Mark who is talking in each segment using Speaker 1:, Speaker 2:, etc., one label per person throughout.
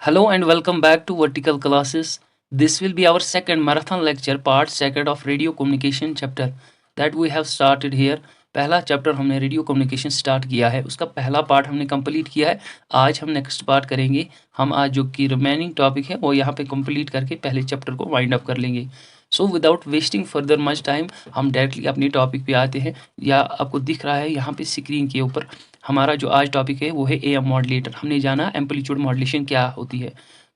Speaker 1: Hello and welcome back to Vertical Classes. This will be our second marathon lecture, part second of radio communication chapter that we have started here. पहला chapter हमने radio communication start किया है, उसका पहला part हमने complete किया है। आज हम नेक्स्ट पार्ट करेंगे। हम आज जो कि रिमेनिंग टॉपिक है वो यहाँ पे कंप्लीट करके पहले चैप्टर को वाइंड अप कर लेंगे। So without wasting further much time हम डायरेक्टली अपने टॉपिक पे आते हैं। या आपको दिख रहा है यहाँ पे स्क्रीन के ऊपर हमारा जो आज टॉपिक है वो है एएम मॉड्यूलेटर। हमने जाना एम्पलीट्यूड मॉड्यूलेशन क्या होती है।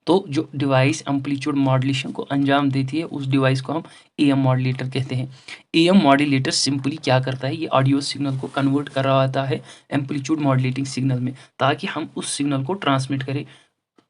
Speaker 1: तो जो डिवाइस एम्पलीट्यूड मॉड्यूलेशन को अंजाम देती है उस डिवाइस को हम एएम मॉड्यूलेटर कहते हैं। एएम मॉड्यूलेटर सिंपली क्या करता है, ये ऑडियो सिग्नल को कन्वर्ट कर रहा होता है एम्पलीट्यूड मॉड्यूलेटिंग सिग्नल में, ताकि हम उस सिग्नल को ट्रांसमिट करें,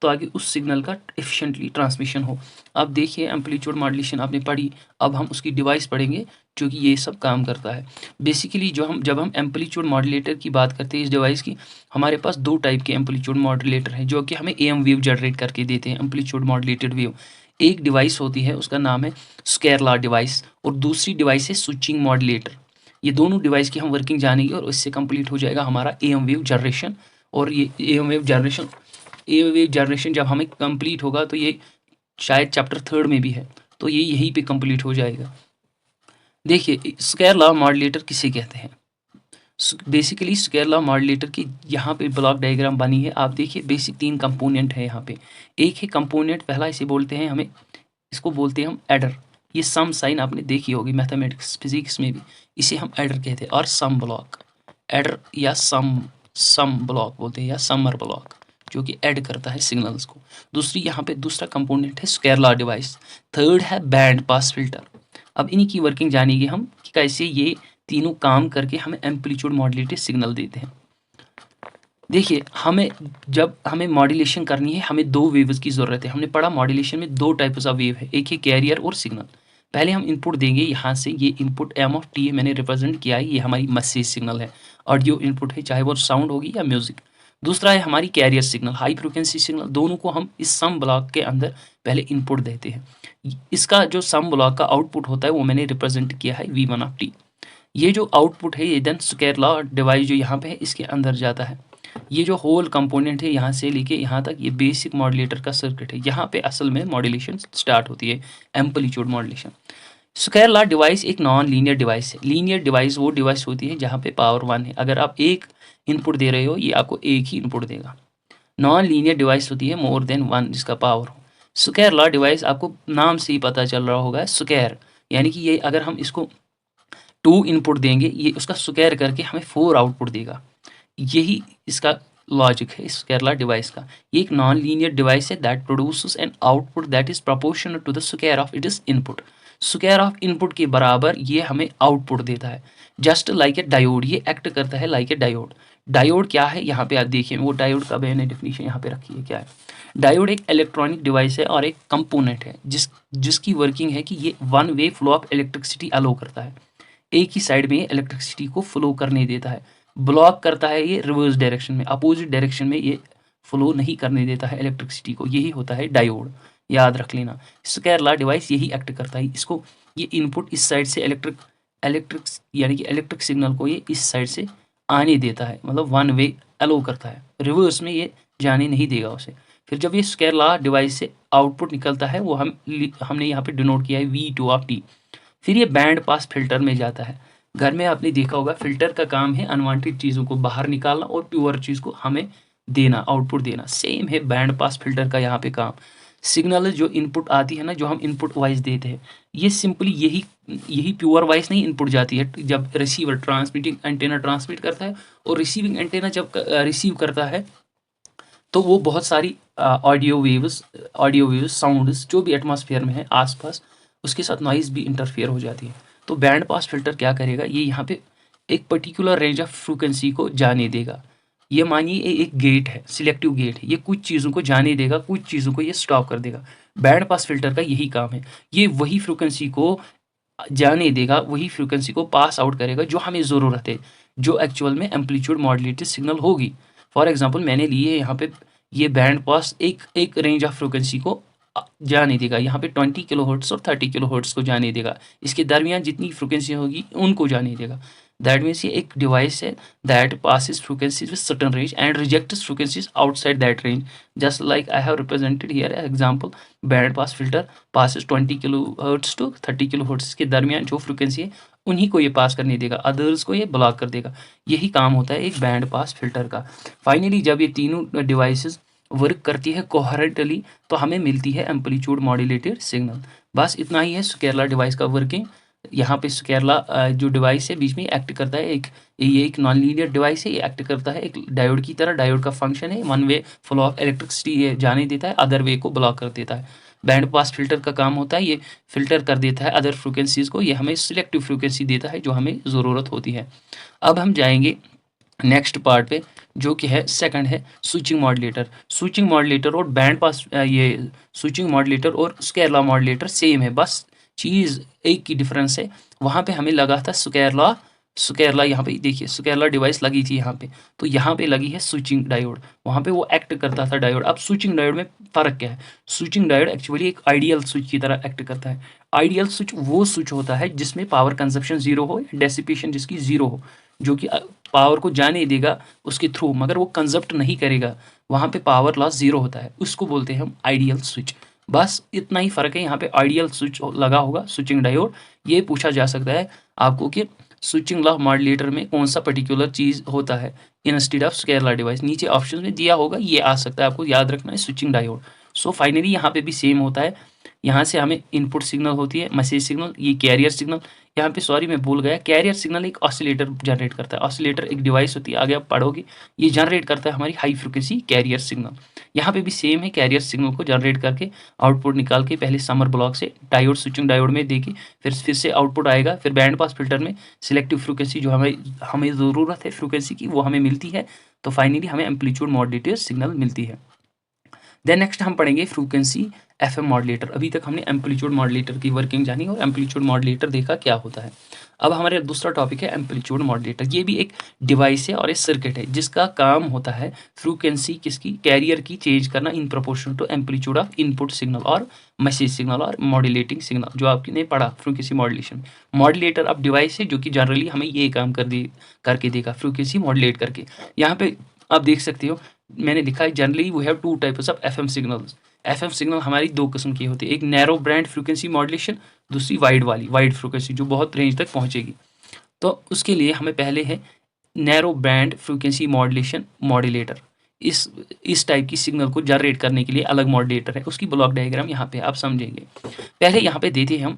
Speaker 1: ताकि उस सिग्नल का एफिशिएंटली ट्रांसमिशन हो। अब देखिए एम्पलीट्यूड मॉड्यूलेशन आपने पढ़ी, अब हम उसकी डिवाइस पढ़ेंगे जो कि ये सब काम करता है। बेसिकली जब हम एम्पलीट्यूड मॉड्यूलेटर की बात करते हैं इस डिवाइस की, हमारे पास दो टाइप के एम्पलीट्यूड मॉड्यूलेटर हैं जो कि हमें एएम वेव जनरेट करके देते हैं, एम्पलीट्यूड मॉड्यूलेटेड वेव। एक डिवाइस होती है उसका नाम है स्केरला डिवाइस और दूसरी डिवाइस है स्विचिंग मॉड्यूलेटर। ये दोनों डिवाइस की हम वर्किंग जानेंगे और इससे कंप्लीट हो जाएगा हमारा एएम वेव जनरेशन। और ये एएम वेव जनरेशन जब हमें कंप्लीट होगा तो ये शायद चैप्टर थर्ड में भी है, तो ये यहीं पे कंप्लीट हो जाएगा। देखिए स्क्वायर लॉ मॉड्यूलेटर किसे कहते हैं। बेसिकली स्क्वायर लॉ मॉड्यूलेटर की यहाँ पे ब्लॉक डायग्राम बनी है। आप देखिए बेसिक तीन कंपोनेंट है यहाँ पे। एक है कंपोनेंट पहला, इसे बोलते हैं हमें, इसको बोलते हैं हम एडर। ये सम साइन आपने देखी होगी मैथमेटिक्स फिजिक्स में भी, इसे हम एडर कहते हैं। और सम ब्लॉक, एडर या सम ब्लॉक बोलते हैं या समर ब्लॉक, जो कि ऐड करता है सिग्नल्स को। दूसरी यहाँ पे दूसरा कंपोनेंट है स्क्वायर लॉ डिवाइस। थर्ड है बैंड पास फिल्टर। अब इन्हीं की वर्किंग जानेंगे हम कि कैसे ये तीनों काम करके हमें एम्पलीट्यूड मॉड्यूलेटेड सिग्नल देते हैं। देखिए जब हमें मॉड्यूलेशन करनी है हमें दो वेव्स की ज़रूरत है। हमने पढ़ा मॉड्यूलेशन में दो टाइप्स ऑफ वेव है, एक है कैरियर और सिग्नल। पहले हम इनपुट देंगे यहाँ से, ये इनपुट एम ऑफ टी है, मैंने रिप्रेजेंट किया है, ये हमारी मैसेज सिग्नल है, ऑडियो इनपुट है, चाहे वो साउंड होगी या म्यूजिक। दूसरा है हमारी carrier signal, high frequency signal. दोनों को हम इस सम ब्लॉक के अंदर पहले इनपुट देते हैं। इसका जो सम ब्लॉक का आउटपुट होता है वो मैंने रिप्रेजेंट किया है V1 ऑफ टी। ये जो आउटपुट है ये देन स्क्वायर लॉ डिवाइस जो यहाँ पे है इसके अंदर जाता है। ये जो होल कंपोनेंट है यहाँ से लेके यहाँ तक, ये बेसिक मॉड्यूलेटर का सर्किट है। यहाँ पे असल में मॉड्यूलेशन स्टार्ट होती है, amplitude modulation. Square law device एक नॉन लीनियर डिवाइस है। लीनियर डिवाइस वो डिवाइस होती है जहाँ पे पावर 1 है। अगर आप एक इनपुट दे रहे हो ये आपको एक ही इनपुट देगा। नॉन लीनियर डिवाइस होती है मोर देन 1 जिसका पावर हो। स्क्वायर लॉ डिवाइस आपको नाम से ही पता चल रहा होगा, स्क्वायर यानी कि ये अगर हम इसको 2 इनपुट देंगे ये उसका स्क्वायर करके हमें 4 आउटपुट देगा। यही इसका लॉजिक है स्क्वायर लॉ डिवाइस का। ये एक नॉन लीनियर डिवाइस है that produces an output that is proportional to the square of it is input. Square of input के बराबर ये हमें आउटपुट देता है। जस्ट लाइक ए डायोड, ये एक्ट करता है लाइक ए डायोड। डायोड क्या है यहाँ पे आप देखिए, वो डायोड का मैंने डेफिनेशन यहाँ पे रखी है। क्या है डायोड? एक इलेक्ट्रॉनिक डिवाइस है और एक कंपोनेंट है जिसकी वर्किंग है कि ये one way flow of electricity allow करता है। एक ही साइड में इलेक्ट्रिसिटी को फ्लो करने देता है। ब्लॉक करता है ये रिवर्स डायरेक्शन में, अपोजिट डायरेक्शन में ये फ्लो नहीं करने देता है इलेक्ट्रिसिटी को। यही होता है डायोड, याद रख लेना। स्क्वायर लॉ डिवाइस यही एक्ट करता है। इसको ये इनपुट इस साइड से इलेक्ट्रिक यानी कि इलेक्ट्रिक सिग्नल को ये इस साइड से आने देता है, मतलब वन वे अलो करता है, रिवर्स में ये जाने नहीं देगा उसे। फिर जब ये स्क्वायर लॉ डिवाइस से आउटपुट निकलता है वो हमने यहाँ पे डिनोट किया है V2 ऑफ टी। फिर ये बैंड पास फिल्टर में जाता है। घर में आपने देखा होगा फिल्टर का काम है अनवांटेड चीज़ों को बाहर निकालना और प्योर चीज़ को हमें देना, आउटपुट देना। सेम है बैंड पास फिल्टर का यहाँ पे काम। सिग्नल जो इनपुट आती है ना, जो हम इनपुट वाइज देते हैं, ये सिंपली यही प्योर वाइज नहीं इनपुट जाती है। जब रिसीवर ट्रांसमिटिंग एंटेना ट्रांसमिट करता है और रिसीविंग एंटेना जब रिसीव करता है तो वो बहुत सारी ऑडियो वेव्स साउंड्स जो भी एटमॉस्फेयर में है आसपास, उसके साथ नॉइज भी इंटरफेयर हो जाती है। तो बैंड पास फिल्टर क्या करेगा, ये यहाँ पे एक पर्टिकुलर रेंज ऑफ फ्रिक्वेंसी को जाने देगा। ये मानिए एक गेट है, सिलेक्टिव गेट है, ये कुछ चीज़ों को जाने देगा, कुछ चीज़ों को ये स्टॉप कर देगा। बैंड पास फिल्टर का यही काम है, ये वही फ्रिक्वेंसी को जाने देगा, वही फ्रिक्वेंसी को पास आउट करेगा जो हमें ज़रूरत है, जो एक्चुअल में एम्पलीट्यूड मॉड्यूलेटेड सिग्नल होगी। फॉर एग्जाम्पल मैंने लिए यहाँ पे ये बैंड पास एक रेंज ऑफ फ्रिक्वेंसी को जाने देगा। यहाँ पे 20 किलोहर्ट्ज़ और 30 किलोहर्ट्ज़ को जाने देगा। इसके दरमियान जितनी फ्रिक्वेंसी होगी उनको जाने देगा। दैट मीन्स ये एक डिवाइस है that passes frequencies with certain range and rejects frequencies outside that range. Just like I have represented here example, band pass filter passes 20 kilohertz to 30 kilohertz के दरमियान जो फ्रिक्वेंसी है उन्हीं को ये पास करने देगा, अदर्स को ये ब्लॉक कर देगा। यही काम होता है एक बैंड पास फिल्टर का। फाइनली जब ये तीनों डिवाइसेस वर्क करती है कोहेरेंटली तो हमें मिलती है एम्पलीट्यूड मॉड्यूलेटेड सिग्नल। बस इतना ही है स्केरला डिवाइस का वर्किंग। यहाँ पे स्केरला जो डिवाइस है बीच में एक्ट करता है, ये एक नॉन लीनियर डिवाइस है, ये एक्ट करता है एक डायोड की तरह। डायोड का फंक्शन है one way flow of electricity जाने देता है, अदर वे को ब्लॉक कर देता है। बैंड पास फिल्टर का काम होता है ये फिल्टर कर देता है अदर फ्रिक्वेंसीज को, ये हमें सिलेक्टिव फ्रिक्वेंसी देता है जो हमें ज़रूरत होती है। अब हम जाएंगे नेक्स्ट पार्ट पे जो कि है सेकंड है स्विचिंग मॉड्यूलेटर। स्विचिंग मॉड्यूलेटर और बैंड पास ये स्विचिंग मॉड्यूलेटर और स्केरला मॉड्यूलेटर सेम है, बस चीज़ एक की डिफरेंस है। वहाँ पे हमें लगा था स्केरला यहाँ पे देखिए स्केरला डिवाइस लगी थी यहाँ पे, तो यहाँ पे लगी है स्विचिंग डायोड, वहाँ पे वो एक्ट करता था डायोड। अब स्विचिंग डायोड में फ़र्क क्या है? स्विचिंग डायोड एक्चुअली एक आइडियल स्विच की तरह एक्ट करता है। आइडियल स्विच वो स्विच होता है जिसमें पावर कंजप्शन जीरो हो, डेसिपेशन जिसकी जीरो हो, जो कि पावर को जाने देगा उसके थ्रू मगर वो कंजप्ट नहीं करेगा, वहाँ पे पावर लॉस जीरो होता है, उसको बोलते हैं हम आइडियल स्विच। बस इतना ही फ़र्क है, यहाँ पे आइडियल स्विच लगा होगा स्विचिंग डायोड। ये पूछा जा सकता है आपको कि स्विचिंग लॉ मॉड्यूलेटर में कौन सा पर्टिकुलर चीज़ होता है इंस्टेड ऑफ स्केरला डिवाइस, नीचे ऑप्शन में दिया होगा, ये आ सकता है, आपको याद रखना है स्विचिंग डायोड। सो फाइनली यहाँ पे भी सेम होता है, यहाँ से हमें इनपुट सिग्नल होती है मैसेज सिग्नल, ये कैरियर सिग्नल। यहाँ पे सॉरी मैं भूल गया, कैरियर सिग्नल एक ऑसिलेटर जनरेट करता है। ऑसिलेटर एक डिवाइस होती है, आगे आप पढ़ोगे, ये जनरेट करता है हमारी हाई फ्रिक्वेंसी कैरियर सिग्नल। यहाँ पे भी सेम है, कैरियर सिग्नल को जनरेट करके आउटपुट निकाल के पहले समर ब्लॉक से डायोड स्विचिंग डायोड में देके फिर से आउटपुट आएगा, फिर बैंड पास फिल्टर में सिलेक्टिव फ्रिक्वेंसी जो हमें ज़रूरत है फ्रिक्वेंसी की वो हमें मिलती है, तो फाइनली हमें एम्पलीट्यूड मॉड्यूलेटेड सिग्नल मिलती है। देन नेक्स्ट हम पढ़ेंगे फ्रीक्वेंसी एफएम मॉड्यूलेटर। अभी तक हमने एम्पलीट्यूड मॉड्यूलेटर की वर्किंग जानी और एम्पलीट्यूड मॉड्यूलेटर देखा क्या होता है। अब हमारे दूसरा टॉपिक है एम्पलीट्यूड मॉड्यूलेटर। ये भी एक डिवाइस है और एक सर्किट है जिसका काम होता है फ्रीक्वेंसी किसकी कैरियर की चेंज करना in proportion to amplitude of input signal और मैसेज सिग्नल और मॉड्यूलेटिंग सिग्नल, जो आपने पढ़ा फ्रीक्वेंसी मॉड्यूलेशन। मॉड्यूलेटर अब डिवाइस है जो कि जनरली हमें ये काम करके देगा फ्रीक्वेंसी मॉड्यूलेट करके। यहाँ पे आप देख सकते हो मैंने लिखा है generally we have two types of FM signals. FM signal हमारी दो किस्म की होती है, एक नैरो बैंड फ्रीक्वेंसी मॉड्यूलेशन, दूसरी वाइड फ्रीक्वेंसी जो बहुत रेंज तक पहुंचेगी। तो उसके लिए हमें पहले है narrow band frequency modulation modulator. इस टाइप की सिग्नल को जनरेट करने के लिए अलग मॉड्यूलेटर है, उसकी ब्लॉक डायग्राम यहाँ पे आप समझेंगे। पहले यहाँ पे देते हैं हम,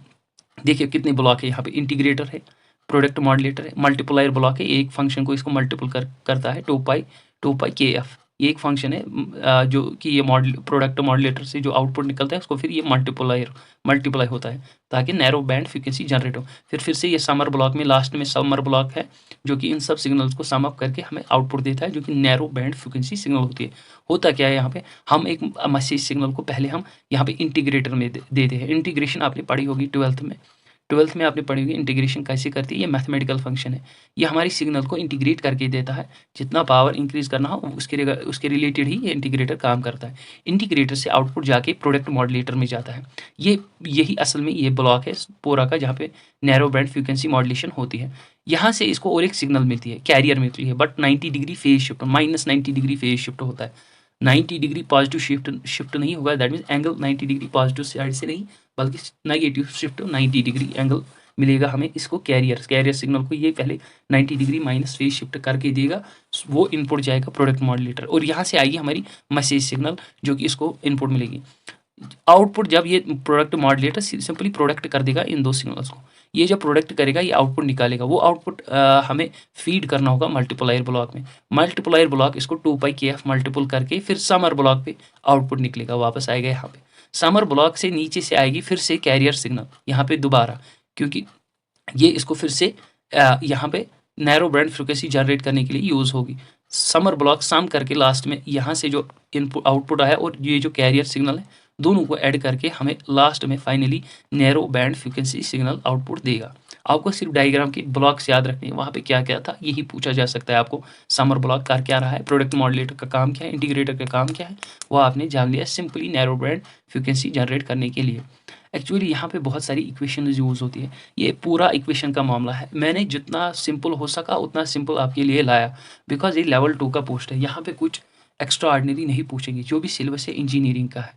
Speaker 1: देखिए कितने ब्लॉक है यहाँ पे। इंटीग्रेटर है, प्रोडक्ट मॉड्यूलेटर है, मल्टीप्लायर ब्लॉक है, एक फंक्शन को इसको मल्टीपल करता है 2 पाई के एफ, ये एक फंक्शन है जो कि ये प्रोडक्ट मॉड्यूलेटर से जो आउटपुट निकलता है उसको फिर ये मल्टीप्लाई होता है ताकि नैरो बैंड फ्रीक्वेंसी जनरेट हो। फिर से ये समर ब्लॉक में लास्ट में समर ब्लॉक है जो कि इन सब सिग्नल्स को सम अप करके हमें आउटपुट देता है जो कि नैरो बैंड फ्रीक्वेंसी सिग्नल होती है। होता क्या है यहाँ पे, हम एक मैसेज सिग्नल को पहले हम यहाँ पे इंटीग्रेटर में देते हैं। इंटीग्रेशन आपने पढ़ी होगी ट्वेल्थ में आपने पढ़ी होगी इंटीग्रेशन कैसे करती है। ये मैथमेटिकल फंक्शन है, ये हमारी सिग्नल को इंटीग्रेट करके देता है, जितना पावर इंक्रीज करना हो उसके रिलेटेड ही ये इंटीग्रेटर काम करता है। इंटीग्रेटर से आउटपुट जाके प्रोडक्ट मॉड्यूलेटर में जाता है। यही असल में ये ब्लॉक है पूरा का जहाँ पे नैरो बैंड फ्रीक्वेंसी मॉड्यूलेशन होती है। यहाँ से इसको और एक सिग्नल मिलती है, कैरियर मिलती है, but 90 degree phase shift, -90 degree phase shift होता है। 90 डिग्री पॉजिटिव शिफ्ट नहीं होगा, that means angle 90 degree positive side से नहीं बल्कि नेगेटिव शिफ्ट 90 डिग्री एंगल मिलेगा हमें इसको कैरियर सिग्नल को। ये पहले 90 डिग्री माइनस फेज शिफ्ट करके देगा, वो इनपुट जाएगा प्रोडक्ट मॉड्यूलेटर और यहाँ से आएगी हमारी मैसेज सिग्नल जो कि इसको इनपुट मिलेगी। आउटपुट जब ये प्रोडक्ट मॉड्यूलेटर सिंपली प्रोडक्ट कर देगा इन दो सिग्नल्स को, ये जब प्रोडक्ट करेगा ये आउटपुट निकालेगा, वो आउटपुट हमें फीड करना होगा मल्टीप्लायर ब्लॉक में। मल्टीप्लायर ब्लॉक इसको 2 पाई के एफ मल्टीपल करके फिर समर ब्लॉक पे आउटपुट निकलेगा, वापस आएगा यहाँ पे। समर ब्लॉक से नीचे से आएगी फिर से कैरियर सिग्नल यहाँ पे दोबारा, क्योंकि ये इसको फिर से यहाँ पे नैरो बैंड फ्रीक्वेंसी जनरेट करने के लिए यूज़ होगी। समर ब्लॉक सम करके लास्ट में यहाँ से जो इनपुट आउटपुट आया और ये जो कैरियर सिग्नल है दोनों को ऐड करके हमें लास्ट में finally narrow band frequency signal output देगा। आपको सिर्फ डायग्राम की ब्लॉक्स याद रखने हैं, वहाँ पे क्या क्या था यही पूछा जा सकता है आपको। समर ब्लॉक कर क्या रहा है, प्रोडक्ट मॉड्यूलेटर का काम क्या है, इंटीग्रेटर का काम क्या है, वो आपने जान लिया simply narrow band frequency generate करने के लिए। एक्चुअली यहाँ पे बहुत सारी इक्वेशन यूज़ होती है, ये पूरा इक्वेशन का मामला है। मैंने जितना सिंपल हो सका उतना सिंपल आपके लिए लाया, बिकॉज ये लेवल 2 का पोस्ट है। यहाँ पे कुछ एक्स्ट्रा ऑर्डिनरी नहीं पूछेंगे। जो भी सिलेबस है इंजीनियरिंग का है,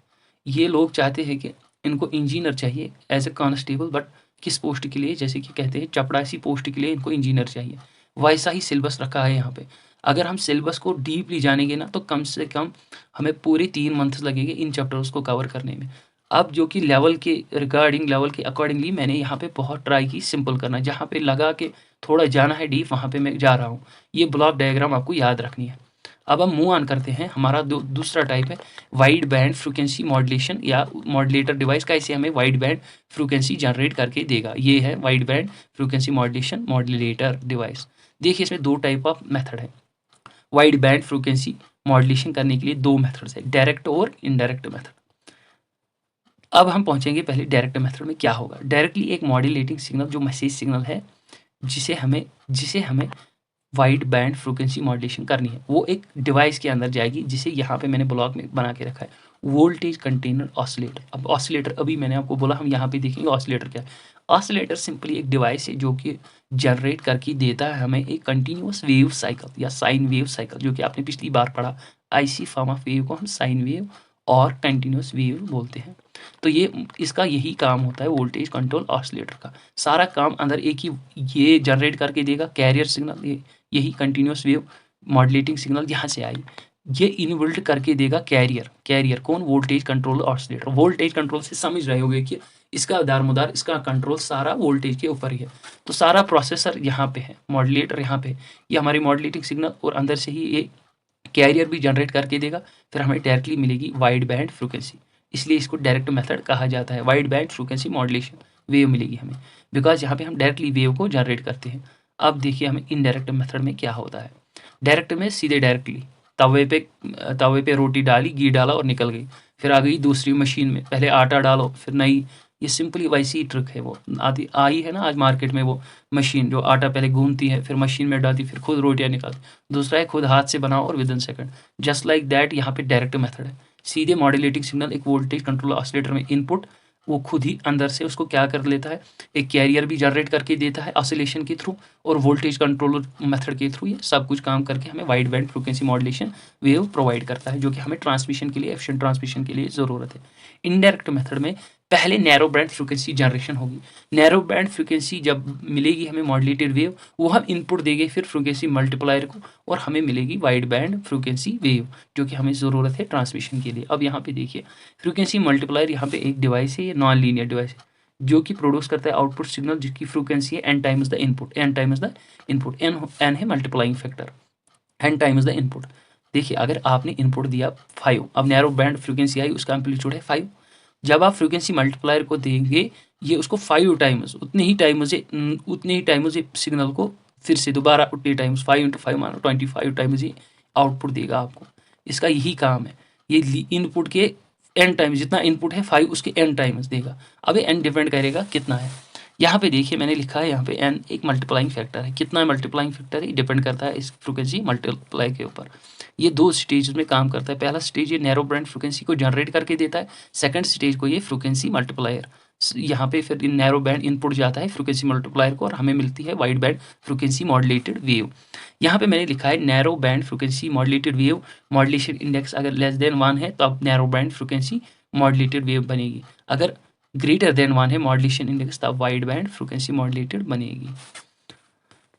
Speaker 1: ये लोग चाहते हैं कि इनको इंजीनियर चाहिए एज ए कॉन्स्टेबल, बट किस पोस्ट के लिए, जैसे कि कहते हैं चपड़ासी पोस्ट के लिए इनको इंजीनियर चाहिए, वैसा ही सिलेबस रखा है यहाँ पे। अगर हम सिलेबस को डीपली जानेंगे ना तो कम से कम हमें पूरे 3 मंथ्स लगेंगे इन चैप्टर्स को कवर करने में। अब जो कि लेवल के रिगार्डिंग, लेवल के अकॉर्डिंगली मैंने यहाँ पे बहुत ट्राई की सिंपल करना, जहाँ पे लगा कि थोड़ा जाना है डीप, वहाँ पे मैं जा रहा हूँ। ये ब्लॉक डायग्राम आपको याद रखनी है। अब हम मूव ऑन करते हैं। हमारा दूसरा टाइप है वाइड बैंड फ्रीक्वेंसी मॉड्यूलेशन या मॉड्यूलेटर डिवाइस। कैसे हमें वाइड बैंड फ्रीक्वेंसी जनरेट करके देगा, ये है wide band frequency modulation modulator device. देखिए इसमें 2 टाइप ऑफ मेथड है। वाइड बैंड फ्रीक्वेंसी मॉड्यूलेशन करने के लिए 2 मेथड्स है, डायरेक्ट और इनडायरेक्ट मेथड। अब हम पहुंचेंगे पहले डायरेक्ट मेथड में क्या होगा। डायरेक्टली एक मॉड्यूलेटिंग सिग्नल जो मैसेज सिग्नल है, जिसे हमें वाइड बैंड फ्रीक्वेंसी मॉड्यूलेशन करनी है, वो एक डिवाइस के अंदर जाएगी, जिसे यहाँ पे मैंने ब्लॉक में बना के रखा है, वोल्टेज कंटेनर ऑसिलेटर। अब ऑसिलेटर अभी मैंने आपको बोला, हम यहाँ पे देखेंगे ऑसिलेटर क्या है। ऑसिलेटर सिंपली एक डिवाइस है जो कि जनरेट करके देता है हमें एक कंटिन्यूस वेव साइकिल या साइन वेव साइकिल, जो कि आपने पिछली बार पढ़ा। आईसी फॉर्म ऑफ वेव को हम साइन वेव और कंटिन्यूस वेव बोलते हैं। तो ये इसका यही काम होता है वोल्टेज कंट्रोल ऑसिलेटर का। सारा काम अंदर एक ही ये जनरेट करके देगा कैरियर सिग्नल, यही कंटिन्यूस वेव मॉड्यूलेटिंग सिग्नल यहाँ से आई, ये इनबिल्ट करके देगा कैरियर कौन, voltage control oscillator. Voltage control से समझ रहे होगे कि इसका दारमोदार, इसका कंट्रोल सारा वोल्टेज के ऊपर ही है। तो सारा प्रोसेसर यहाँ पे है, मॉड्यूलेटर यहाँ पे, ये हमारी मॉड्यूलेटिंग सिग्नल, और अंदर से ही ये कैरियर भी जनरेट करके देगा। फिर हमें डायरेक्टली मिलेगी वाइड बैंड फ्रीक्वेंसी, इसलिए इसको डायरेक्ट मेथड कहा जाता है। Wide band frequency modulation wave मिलेगी हमें, बिकॉज यहाँ पे हम डायरेक्टली वेव को जनरेट करते हैं। अब देखिए हमें इनडायरेक्ट मेथड में क्या होता है। डायरेक्ट में सीधे डायरेक्टली तवे पे रोटी डाली, घी डाला और निकल गई। फिर आ गई दूसरी मशीन में, पहले आटा डालो फिर नई, ये सिंपली वैसी ही ट्रिक है। वो आती आई है ना आज मार्केट में, वो मशीन जो आटा पहले घूमती है, फिर मशीन में डालती, फिर खुद रोटियां निकालती। दूसरा है खुद हाथ से बनाओ और within second. Just like that यहाँ पे डायरेक्ट मेथड है। सीधे मॉड्यूलेटिंग सिग्नल एक वोल्टेज कंट्रोल ऑसिलेटर में इनपुट, वो खुद ही अंदर से उसको क्या कर लेता है, एक कैरियर भी जनरेट करके देता है ऑसिलेशन के थ्रू, और वोल्टेज कंट्रोलर मेथड के थ्रू ये सब कुछ काम करके हमें wide band frequency modulation wave provide करता है, जो कि हमें ट्रांसमिशन के लिए, एफिशिएंट ट्रांसमिशन के लिए ज़रूरत है। इनडायरेक्ट मेथड में पहले नैरो बैंड फ्रीक्वेंसी जनरेशन होगी। नैरो बैंड फ्रीक्वेंसी जब मिलेगी हमें मॉड्यूलेटेड वेव, वो हम इनपुट देंगे फिर फ्रीक्वेंसी मल्टीप्लायर को, और हमें मिलेगी वाइड बैंड फ्रीक्वेंसी वेव, जो कि हमें ज़रूरत है ट्रांसमिशन के लिए। अब यहाँ पे देखिए फ्रीक्वेंसी मल्टीप्लायर यहाँ पे एक डिवाइस है, ये नॉन लीनियर डिवाइस है, जो कि प्रोड्यूस करता है आउटपुट सिग्नल, जिसकी फ्रीक्वेंसी है n times the input. N times the input, n है multiplying factor, n times the input. देखिए अगर आपने इनपुट दिया 5, अब नैरो बैंड फ्रीक्वेंसी आई, उसका एम्पलीट्यूड है 5। जब आप फ्रीक्वेंसी मल्टीप्लायर को देंगे, ये उसको 5 टाइम्स, उतने ही टाइम्स ये सिग्नल को फिर से दोबारा उतने टाइम्स, 5 × 5 मानो 25 टाइम्स ये आउटपुट देगा आपको। इसका यही काम है, ये इनपुट के एन टाइम्स, जितना इनपुट है 5 उसके एन टाइम्स देगा। अब ये एन डिपेंड करेगा कितना है। यहाँ पे देखिए मैंने लिखा है यहाँ पे एन एक मल्टीप्लाइंग फैक्टर है। कितना मल्टीप्लाइंग फैक्टर है, डिपेंड करता है इस फ्रीक्वेंसी मल्टीप्लाई के ऊपर। ये 2 स्टेज में काम करता है। पहला स्टेज ये नैरो बैंड फ्रीक्वेंसी को जनरेट करके देता है, सेकंड स्टेज को ये फ्रीक्वेंसी मल्टीप्लायर। यहाँ पे फिर नैरो बैंड इनपुट जाता है फ्रीक्वेंसी मल्टीप्लायर को, और हमें मिलती है wide band frequency modulated wave. यहाँ पे मैंने लिखा है narrow band frequency modulated wave, modulation index अगर लेस देन 1 है तो अब narrow band frequency modulated wave बनेगी। अगर ग्रेटर देन 1 है मॉड्यूलेशन इंडेक्स, तब वाइड बैंड फ्रीक्वेंसी मॉड्यूलेटेड बनेगी।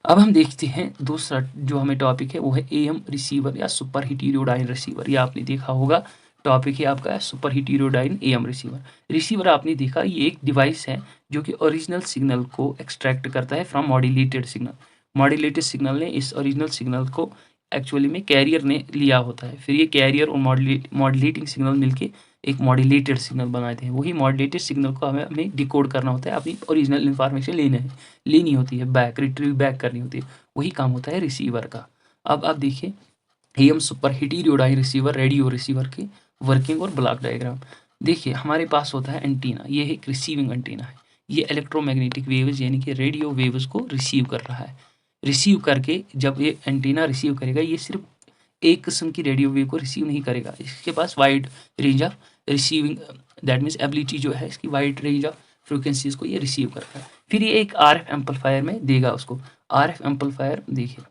Speaker 1: अब हम देखते हैं दूसरा जो हमें टॉपिक है, वो है एएम रिसीवर या सुपर हीटेरोडाइन रिसीवर। ये आपने देखा होगा, टॉपिक है आपका सुपर हीटेरोडाइन एएम रिसीवर। रिसीवर आपने देखा, ये एक डिवाइस है जो कि ओरिजिनल सिग्नल को एक्सट्रैक्ट करता है from modulated signal. Modulated signal ने इस ओरिजिनल सिग्नल को एक्चुअली में कैरियर ने लिया होता है, फिर ये कैरियर और मॉड्यूलेटिंग सिग्नल मिलके एक मॉड्यूलेटेड सिग्नल बनाते हैं। वही मॉड्यूलेटेड सिग्नल को हमें डिकोड करना होता है, अपनी ओरिजिनल इन्फॉर्मेशन लेनी होती है, रिट्रीव बैक करनी होती है। वही काम होता है रिसीवर का। अब आप देखिए AM super heterodyne receiver, radio receiver की वर्किंग और ब्लॉक डायग्राम। देखिए हमारे पास होता है एंटीना, ये एक रिसीविंग एंटीना है। ये इलेक्ट्रोमैग्नेटिक वेव्स यानी कि रेडियो वेव्स को रिसीव कर रहा है। रिसीव करके जब ये एंटीना रिसीव करेगा, ये सिर्फ एक किस्म की रेडियो वेव को रिसीव नहीं करेगा, इसके पास wide range of receiving that means ability जो है इसकी वाइड रेंज ऑफ फ्रिक्वेंसीज को ये रिसीव करता है। फिर ये एक RF एम्पलीफायर में देगा उसको। RF एम्पलीफायर देखिए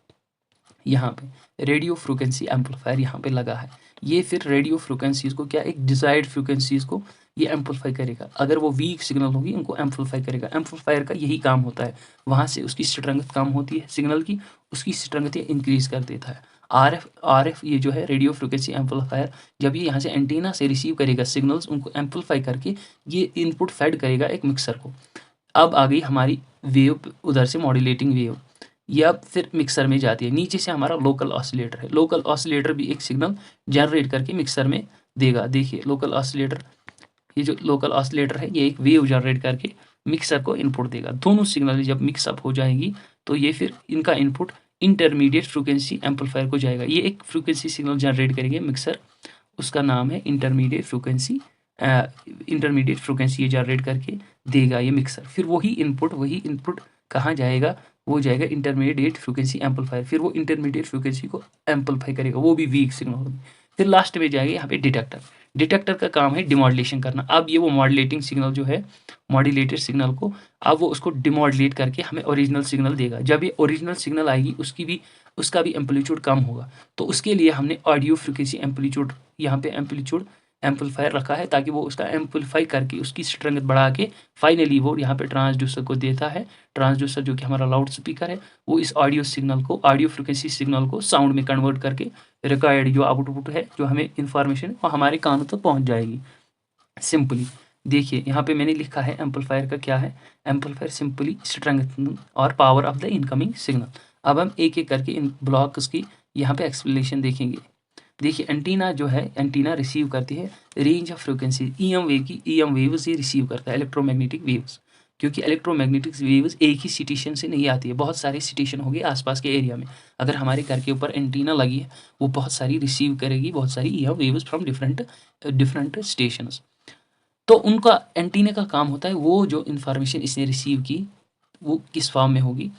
Speaker 1: यहाँ पे रेडियो फ्रिक्वेंसी एम्पलीफायर यहाँ पे लगा है। ये फिर रेडियो फ्रिक्वेंसीज को क्या एक डिजायर्ड फ्रिक्वेंसीज को ये एम्पलीफाई करेगा। अगर वो वीक सिग्नल होगी उनको एम्पलीफाई करेगा। एम्पलीफायर का यही काम होता है, वहाँ से उसकी स्ट्रेंथ कम होती है सिग्नल की, उसकी स्ट्रेंथ ये इंक्रीज कर देता है। RF ये जो है रेडियो फ्रिक्वेंसी एम्पलीफायर, जब ये यहाँ से एंटीना से रिसीव करेगा सिग्नल्स, उनको एम्पलीफाई करके ये इनपुट फेड करेगा एक मिक्सर को। अब आ गई हमारी वेव, उधर से मॉड्यूलेटिंग वेव, ये अब फिर मिक्सर में जाती है। नीचे से हमारा लोकल ऑसिलेटर है। लोकल ऑसिलेटर भी एक सिग्नल जनरेट करके मिक्सर में देगा। देखिए लोकल ऑसिलेटर, ये जो लोकल ऑसिलेटर है ये एक वेव जनरेट करके मिक्सर को इनपुट देगा। दोनों सिग्नल जब मिक्सअप हो जाएंगी तो ये फिर इनका इनपुट इंटरमीडिएट फ्रिक्वेंसी एम्पलीफायर को जाएगा। ये एक फ्रिक्वेंसी सिग्नल जनरेट करेंगे मिक्सर, उसका नाम है इंटरमीडिएट फ्रिक्वेंसी। इंटरमीडिएट फ्रिक्वेंसी ये जनरेट करके देगा ये मिक्सर। फिर वही इनपुट कहाँ जाएगा, वो जाएगा इंटरमीडिएट फ्रिक्वेंसी एम्पलीफायर। फिर वो इंटरमीडिएट फ्रिक्वेंसी को एम्पलीफाई करेगा, वो भी वीक सिग्नल होगी। फिर लास्ट में जाएगा यहाँ पे डिटेक्टर। डिटेक्टर का काम है डिमॉड्यूलेशन करना। अब ये वो मॉड्यूलेटिंग सिग्नल जो है, मॉड्यूलेटेड सिग्नल को अब वो उसको डिमॉड्यूलेट करके हमें ओरिजिनल सिग्नल देगा। जब ये ओरिजिनल सिग्नल आएगी उसका भी एम्पलीट्यूड कम होगा। तो उसके लिए हमने ऑडियो फ्रिक्वेंसी एम्पलीट्यूड यहाँ पे एम्पलीट्यूड एम्पलीफायर रखा है, ताकि वो उसका एम्पलीफाई करके उसकी स्ट्रेंथ बढ़ा के फाइनली वो यहाँ पे ट्रांसड्यूसर को देता है। ट्रांसड्यूसर जो कि हमारा लाउड स्पीकर है, वो इस ऑडियो सिग्नल को, ऑडियो फ्रिक्वेंसी सिग्नल को साउंड में कन्वर्ट करके रिक्वायर्ड जो आउटपुट है, जो हमें इंफॉर्मेशन वो हमारे कानों तक पहुँच जाएगी। सिंपली देखिए यहाँ पे मैंने लिखा है एम्पलीफायर का क्या है। एम्पलीफायर सिंपली स्ट्रेंथ और power of the incoming signal. अब हम एक एक करके इन ब्लॉक्स की यहाँ पे एक्सप्लेनेशन देखेंगे। देखिए एंटीना जो है, एंटीना रिसीव करती है range of frequency EM waves ये रिसीव करता है, इलेक्ट्रोमैग्नेटिक वेव्स। क्योंकि इलेक्ट्रोमैग्नेटिक वेव्स एक ही सिटेशन से नहीं आती है, बहुत सारे सिटेशन होंगे आसपास के एरिया में। अगर हमारे घर के ऊपर एंटीना लगी है, वो बहुत सारी रिसीव करेगी, बहुत सारी EM waves from different stations. तो उनका एंटीना का काम होता है, वो जो इन्फॉर्मेशन इसने रिसीव की वो किस फॉर्म में होगी।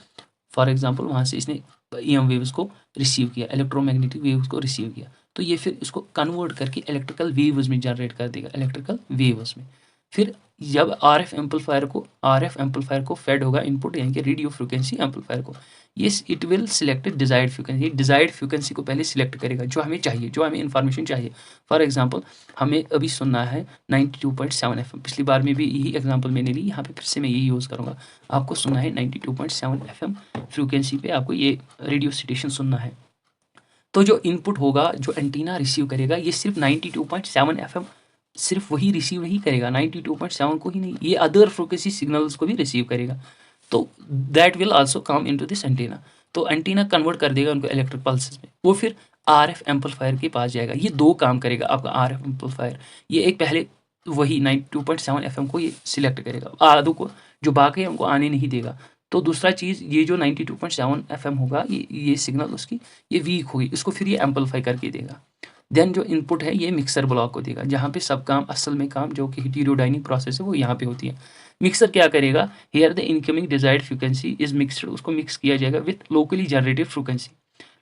Speaker 1: फॉर एग्जाम्पल वहाँ से इसने EM वेव्स को रिसीव किया, इलेक्ट्रोमैग्नेटिक वेव्स को रिसीव किया, तो ये फिर इसको कन्वर्ट करके इलेक्ट्रिकल वेव्स में जनरेट कर देगा, इलेक्ट्रिकल वेव्स में। फिर जब RF एम्पलीफायर को फेड होगा इनपुट, यानी कि रेडियो फ्रिक्वेंसी एम्पलीफायर को, ये it will select desired frequency. Desired frequency को पहले सिलेक्ट करेगा, जो हमें चाहिए, जो हमें इन्फॉर्मेशन चाहिए। फॉर एग्जांपल हमें अभी सुनना है 92.7 FM। पिछली बार में भी यही एग्जांपल मैंने ली, यहाँ पे फिर से मैं यही यूज़ करूँगा। आपको सुनना है 92.7 FM फ्रिक्वेंसी पे आपको ये रेडियो स्टेशन सुनना है। तो जो इनपुट होगा, जो एंटीना रिसीव करेगा, ये सिर्फ 92.7 FM सिर्फ वही रिसीव नहीं करेगा, 92.7 को ही नहीं, ये अदर फ्रिक्वेंसी सिग्नल्स को भी रिसीव करेगा। तो that will also come into this antenna. तो एंटीना कन्वर्ट कर देगा उनको इलेक्ट्रिक पल्सेस में, वो फिर RF एम्पलीफायर के पास जाएगा। ये दो काम करेगा आपका RF एम्पलीफायर। ये एक पहले वही 92.7 FM को ये सिलेक्ट करेगा, आधों को जो बाकी है उनको आने नहीं देगा। तो दूसरा चीज़, ये जो 92.7 FM होगा, ये सिग्नल उसकी ये वीक होगी, इसको फिर ये एम्पलीफाई करके देगा। देन जो इनपुट है ये मिक्सर ब्लॉक को देगा, जहाँ पे सब काम असल में काम जो कि हीटेरोडाइनिंग प्रोसेस है वो यहाँ पे होती है। मिक्सर क्या करेगा, here the incoming desired frequency is mixed, उसको मिक्स किया जाएगा with locally generated frequency.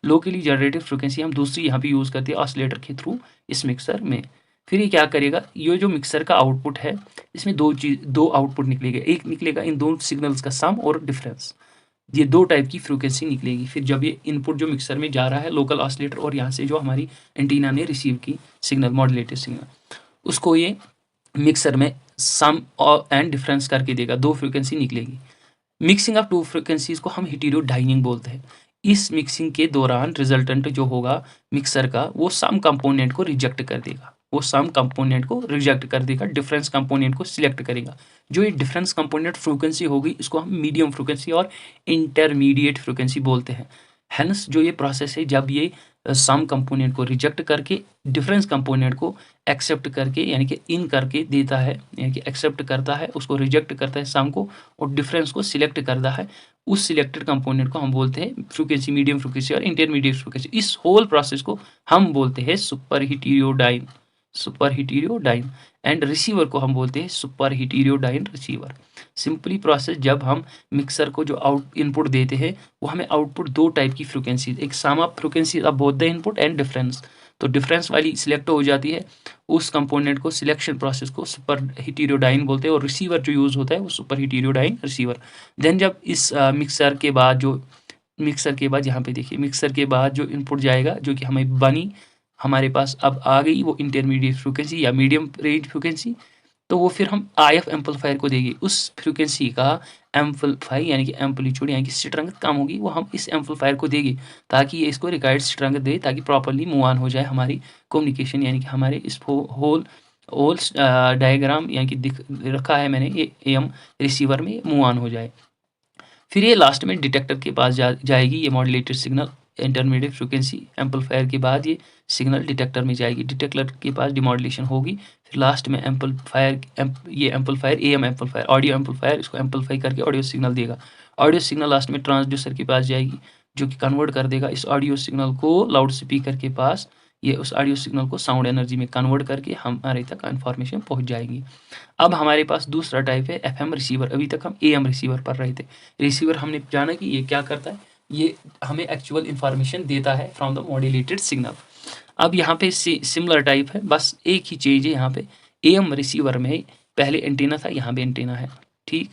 Speaker 1: Locally generated frequency हम दूसरी यहाँ पे यूज़ करते हैं ऑसिलेटर के थ्रू इस मिक्सर में। फिर ये क्या करेगा, ये जो मिक्सर का आउटपुट है, इसमें दो आउटपुट निकलेगा। एक निकलेगा इन दोनों सिग्नल्स का सम और डिफरेंस, ये दो टाइप की फ्रिक्वेंसी निकलेगी। फिर जब ये इनपुट जो मिक्सर में जा रहा है लोकल ऑसिलेटर, और यहाँ से जो हमारी एंटीना ने रिसीव की सिग्नल, मॉड्यूलेटेड सिग्नल, उसको ये मिक्सर में सम और एंड डिफरेंस करके देगा, दो फ्रिक्वेंसी निकलेगी। मिक्सिंग ऑफ टू फ्रिक्वेंसीज को हम हेटेरोडाइनिंग बोलते हैं। इस मिक्सिंग के दौरान रिजल्टेंट जो होगा मिक्सर का, वो सम कंपोनेंट को रिजेक्ट कर देगा, डिफरेंस कंपोनेंट को सिलेक्ट करेगा। जो ये डिफरेंस कंपोनेंट फ्रिक्वेंसी होगी, इसको हम मीडियम फ्रिक्वेंसी और इंटरमीडिएट फ्रिक्वेंसी बोलते हैं। हेंस जो ये प्रोसेस है, जब ये सम कंपोनेंट को रिजेक्ट करके डिफरेंस कंपोनेंट को एक्सेप्ट करके, यानी कि इन करके देता है, यानी कि एक्सेप्ट करता है, उसको रिजेक्ट करता है सम को, और डिफरेंस को सिलेक्ट करता है, उस सिलेक्टेड कंपोनेंट को हम बोलते हैं फ्रिक्वेंसी, मीडियम फ्रिक्वेंसी और इंटरमीडिएट फ्रिक्वेंसी। इस होल प्रोसेस को हम बोलते हैं सुपर हीटेरोडाइन, एंड रिसीवर को हम बोलते हैं super heterodyne receiver. Simply process, जब हम मिक्सर को जो इनपुट देते हैं, वो हमें आउटपुट दो टाइप की फ्रिक्वेंसी, एक sum of frequency of both the input and difference, तो डिफरेंस वाली सिलेक्ट हो जाती है, उस कंपोनेंट को सिलेक्शन प्रोसेस को सुपर हीटेरोडाइन बोलते हैं, और रिसीवर जो यूज़ होता है वो सुपर हीटेरोडाइन रिसीवर। देन जब इस मिक्सर के बाद यहाँ पे देखिए, मिक्सर के बाद जो इनपुट जाएगा, जो कि हमें बनी हमारे पास अब आ गई वो इंटरमीडिएट फ्रिक्वेंसी या मीडियम रेंज फ्रिक्वेंसी, तो वो फिर हम IF एम्पलीफायर को देंगे। उस फ्रिक्वेंसी का एम्पलीफाई यानी कि एम्पलीट्यूड यानी कि स्ट्रेंथ कम होगी, वो हम इस एम्पलीफायर को देंगे ताकि ये इसको रिक्वायर्ड स्ट्रेंथ दे, ताकि प्रॉपर्ली मूव ऑन हो जाए हमारी कम्युनिकेशन, यानी कि हमारे इस होल डायग्राम यानी कि दिख रखा है मैंने ये AM रिसीवर में मूव ऑन हो जाए। फिर ये लास्ट में डिटेक्टर के पास जाएगी ये modulated signal intermediate frequency amplifier के बाद ये सिग्नल डिटेक्टर में जाएगी, डिटेक्टर के पास डिमॉड्यूलेशन होगी, फिर लास्ट में ये amplifier AM amplifier audio amplifier इसको एम्पलीफाई करके ऑडियो सिग्नल देगा। ऑडियो सिग्नल लास्ट में ट्रांसड्यूसर के पास जाएगी, जो कि कन्वर्ट कर देगा इस ऑडियो सिग्नल को लाउड स्पीकर के पास, ये उस ऑडियो सिग्नल को साउंड एनर्जी में कन्वर्ट करके हमारे तक इन्फॉर्मेशन पहुंच जाएगी। अब हमारे पास दूसरा टाइप है FM रिसीवर। अभी तक हम AM रिसीवर पढ़ रहे थे। रिसीवर हमने जाना कि ये क्या करता है, ये हमें एक्चुअल इन्फॉर्मेशन देता है फ्रॉम द मॉड्यूलेटेड सिग्नल। अब यहाँ पे सिमिलर टाइप है, बस एक ही चीज़ है यहाँ पे, AM रिसीवर में पहले एंटीना था, यहाँ पे एंटीना है, ठीक।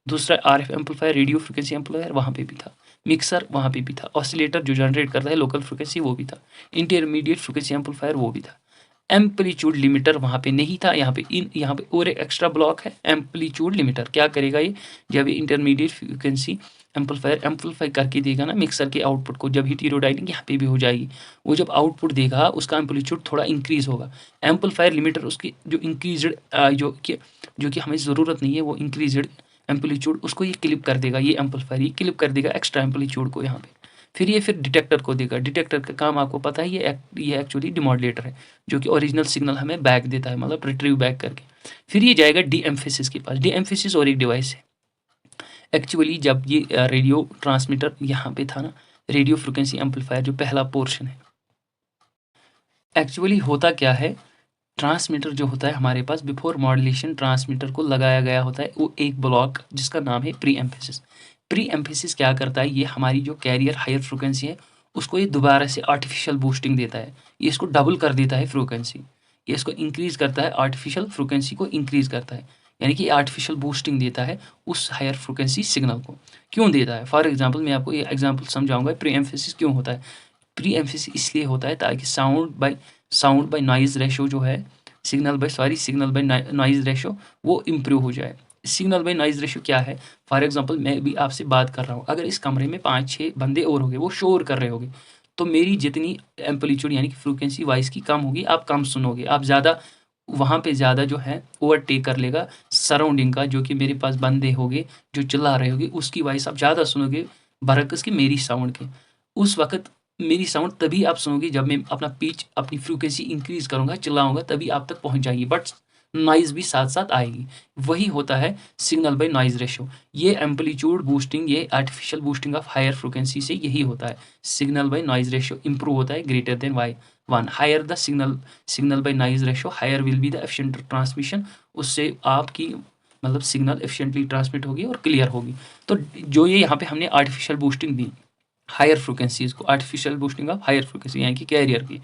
Speaker 1: दूसरा RF amplifier radio frequency amplifier वहाँ पे भी था, मिक्सर वहाँ पे भी था, ऑसिलेटर जो जनरेट करता है लोकल फ्रिक्वेंसी वो भी था, इंटरमीडिएट फ्रिक्वेंसी एम्पलीफायर वो भी था, एम्पलीट्यूड लिमिटर वहाँ पे नहीं था। यहाँ पे और एक एक्स्ट्रा ब्लॉक है एम्पलीट्यूड लिमिटर। क्या करेगा ये, जब ये इंटरमीडिएट फ्रिक्वेंसी एम्पलीफायर एम्पलीफाई करके देगा ना मिक्सर के आउटपुट को, जब हीटेरोडाइनिंग यहाँ पे भी हो जाएगी, वो जब आउटपुट देगा उसका एम्पलीट्यूड थोड़ा इंक्रीज होगा। एम्पलीफायर लिमिटर उसकी जो इंक्रीज्ड जो कि हमें ज़रूरत नहीं है वो इंक्रीज्ड एम्पलीट्यूड उसको ये क्लिप कर देगा, ये एम्पलीफायर ये क्लिप कर देगा एक्स्ट्रा एम्पलीट्यूड को यहाँ पे। फिर ये डिटेक्टर को देगा। डिटेक्टर का काम आपको पता है, ये एक्चुअली डिमॉड्यूलेटर है जो कि ओरिजिनल सिग्नल हमें बैक देता है, मतलब रिट्रीव बैक करके। फिर ये जाएगा डी एम्फेसिस के पास। डी एम्फेसिस और एक डिवाइस है एक्चुअली, जब ये रेडियो ट्रांसमीटर यहाँ पे था ना, रेडियो फ्रिक्वेंसी एम्पलीफायर जो पहला पोर्शन है, एक्चुअली होता क्या है, ट्रांसमीटर जो होता है हमारे पास बिफोर मॉड्यूलेशन ट्रांसमीटर को लगाया गया होता है वो एक ब्लॉक जिसका नाम है प्री एम्फेसिस। प्री एम्फेसिस क्या करता है, ये हमारी जो कैरियर हायर फ्रिक्वेंसी है उसको ये दोबारा से आर्टिफिशियल बूस्टिंग देता है, ये इसको डबल कर देता है फ्रिक्वेंसी, ये इसको इंक्रीज करता है, आर्टिफिशियल फ्रिक्वेंसी को इंक्रीज करता है, यानी कि आर्टिफिशियल बूस्टिंग देता है उस हायर फ्रिक्वेंसी सिग्नल को। क्यों देता है, फॉर एग्जाम्पल मैं आपको ये एग्जाम्पल समझाऊंगा प्री एम्फेसिस क्यों होता है। प्री एम्फेसिस इसलिए होता है ताकि साउंड बाय नॉइज रेशो जो है, सिग्नल बाय नॉइज रेशो वो इम्प्रूव हो जाए। सिग्नल बाय नॉइज रेशो क्या है, फॉर एग्जांपल मैं भी आपसे बात कर रहा हूँ, अगर इस कमरे में 5-6 बंदे और होंगे वो शोर कर रहे होंगे, तो मेरी जितनी एम्पलीट्यूड यानी कि फ्रिक्वेंसी वॉइस की कम होगी, आप कम सुनोगे, आप ज़्यादा वहाँ पे ज़्यादा जो है ओवरटेक कर लेगा सराउंडिंग का, जो कि मेरे पास बंदे होंगे जो चिल्ला रहे होंगे उसकी वॉइस आप ज़्यादा सुनोगे बरअक्स की मेरी साउंड के। उस वक्त मेरी साउंड तभी आप सुनोगे जब मैं अपना पिच अपनी फ्रिक्वेंसी इंक्रीज करूँगा, चिल्लाऊंगा, तभी आप तक पहुँच जाएगी, बट नॉइज़ भी साथ साथ आएगी। वही होता है सिग्नल बाय नॉइज़ रेशो। ये एम्पलीट्यूड बूस्टिंग, ये artificial boosting of higher frequency से यही होता है। Signal bye noise ratio improve होता है greater than y1। Higher the signal bye noise ratio higher will be the efficient transmission, उससे आपकी मतलब सिग्नल एफिशिएंटली ट्रांसमिट होगी और क्लियर होगी। तो जो ये यहाँ पे हमने आर्टिफिशियल बूस्टिंग दी हायर फ्रिक्वेंसीज को, artificial boosting of higher frequency यानी कि कैरियर की,